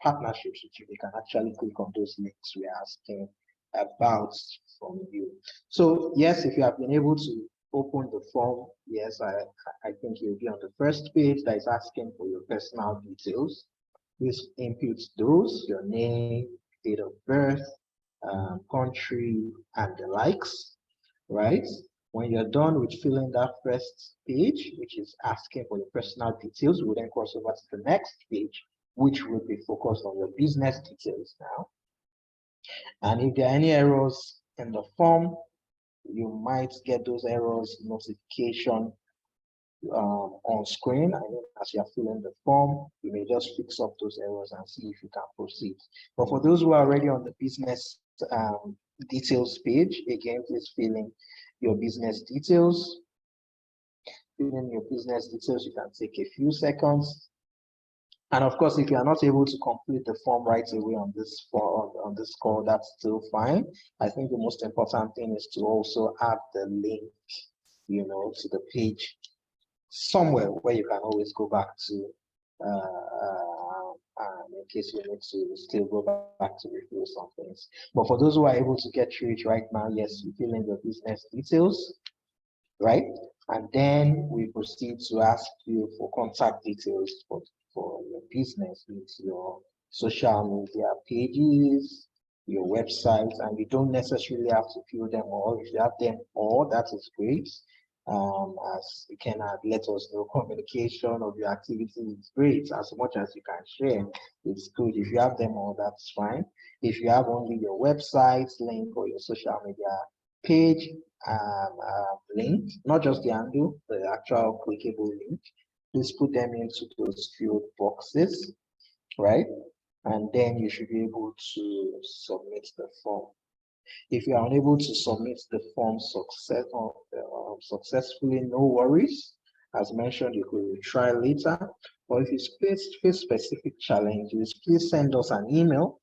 partnerships with you. They can actually click on those links we are asking about from you. So yes, if you have been able to open the form, yes, I think you'll be on the first page that is asking for your personal details. Please input those, your name, date of birth, country, and the likes, right? When you're done with filling that first page, which is asking for your personal details, we'll then cross over to the next page, which will be focused on your business details now. And if there are any errors in the form, you might get those errors notification on screen. I mean, as you're filling the form, you may just fix up those errors and see if you can proceed. But for those who are already on the business details page, again, please fill in your business details. Fill in your business details, you can take a few seconds. And of course, if you are not able to complete the form right away on this call, that's still fine. I think the most important thing is to also add the link, you know, to the page somewhere where you can always go back to in case you need to still go back to review some things. But for those who are able to get through it right now, yes, you fill in your business details, right? And then we proceed to ask you for contact details for your business, with your social media pages, your websites, and you don't necessarily have to fill them all. If you have them all, that is great. As you can let us know, communication of your activities is great. As much as you can share, it's good. If you have them all, that's fine. If you have only your website link or your social media page link, not just the handle, the actual clickable link, please put them into those field boxes, right? And then you should be able to submit the form. If you are unable to submit the form successfully, no worries. As mentioned, you could retry later. Or if you face specific challenges, please send us an email.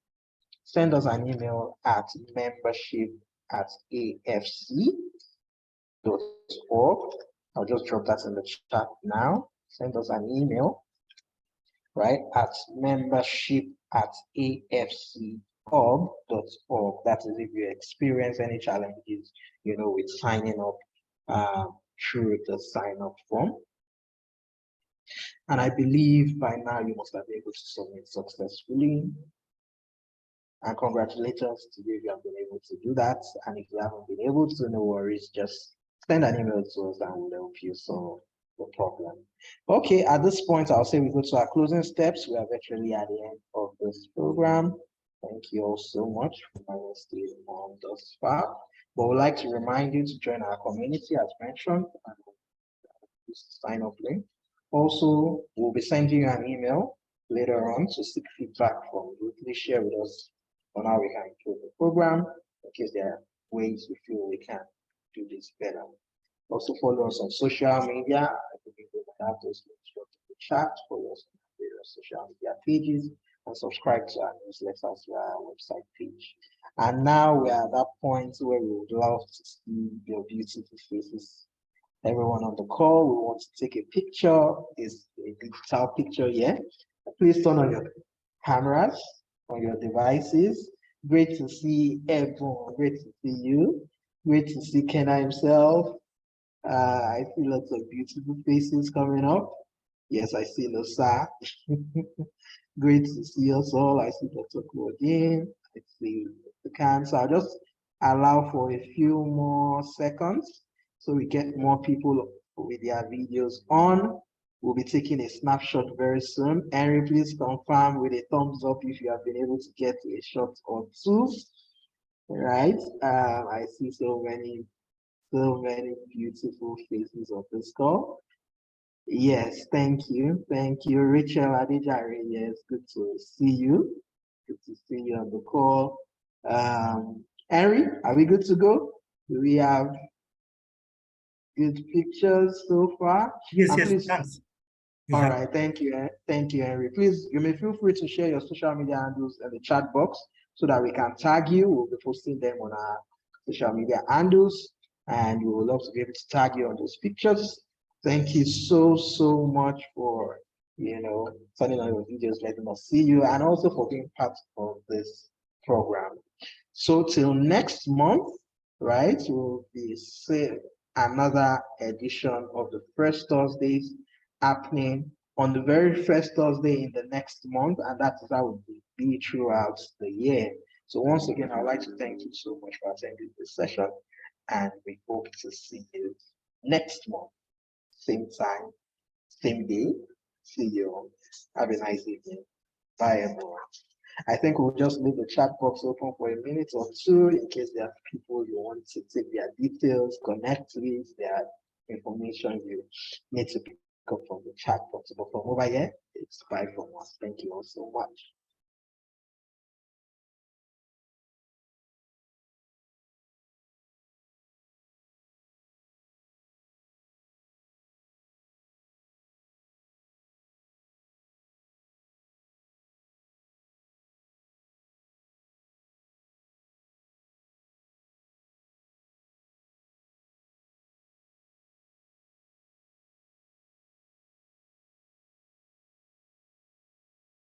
Send us an email at membership@afc.org. I'll just drop that in the chat now. Send us an email, right, at membership@afchub.org. That is if you experience any challenges, with signing up through the sign-up form. And I believe by now you must have been able to submit successfully. And congratulations to you if you have been able to do that. And if you haven't been able to, no worries, just send an email to us and we'll help you solve the problem. Okay, at this point, I'll say we go to our closing steps. We are virtually at the end of this program. Thank you all so much for staying on thus far. But we'd like to remind you to join our community as mentioned, and sign up link. Also, we'll be sending you an email later on to seek feedback from you. Please share with us on how we can improve the program, in case there are ways we feel we can do this better. Also follow us on social media. I think we will have those links in the chat. Follow us on various social media pages and subscribe to our newsletters via our website page. And now we are at that point where we would love to see your beautiful faces. Everyone on the call, we want to take a picture. It's a digital picture here. Please turn on your cameras on your devices. Great to see everyone. Great to see you. Great to see Kenna himself. I see lots of beautiful faces coming up. Yes, I see Nosa. Great to see us all. I see Dr. Claudine. I see the cancer. I'll just allow for a few more seconds so we get more people with their videos on. We'll be taking a snapshot very soon. Henry, please confirm with a thumbs up if you have been able to get a shot or two. Right? I see so many beautiful faces on this call. Yes, thank you. Thank you, Rachel Adejare. Yes, good to see you. Good to see you on the call. Henry, are we good to go? Do we have good pictures so far?
Yes,
And
yes,
please,
thanks.
all right, thank you. Thank you, Henry. Please, you may feel free to share your social media handles in the chat box so that we can tag you. We'll be posting them on our social media handles, and we would love to be able to tag you on those pictures. Thank you so much for turning on your videos, letting us see you, and also for being part of this program. So till next month, right, we'll be seeing another edition of the First Thursdays happening on the very first Thursday in the next month, and that is how it will be throughout the year. So once again, I'd like to thank you so much for attending this session, and we hope to see you next month, same time, same day. See you. Have a nice evening. Bye, everyone. I think we'll just leave the chat box open for a minute or two in case there are people you want to take their details, connect with, their information you need to pick up from the chat box. But from over here, it's bye from us. Thank you all so much.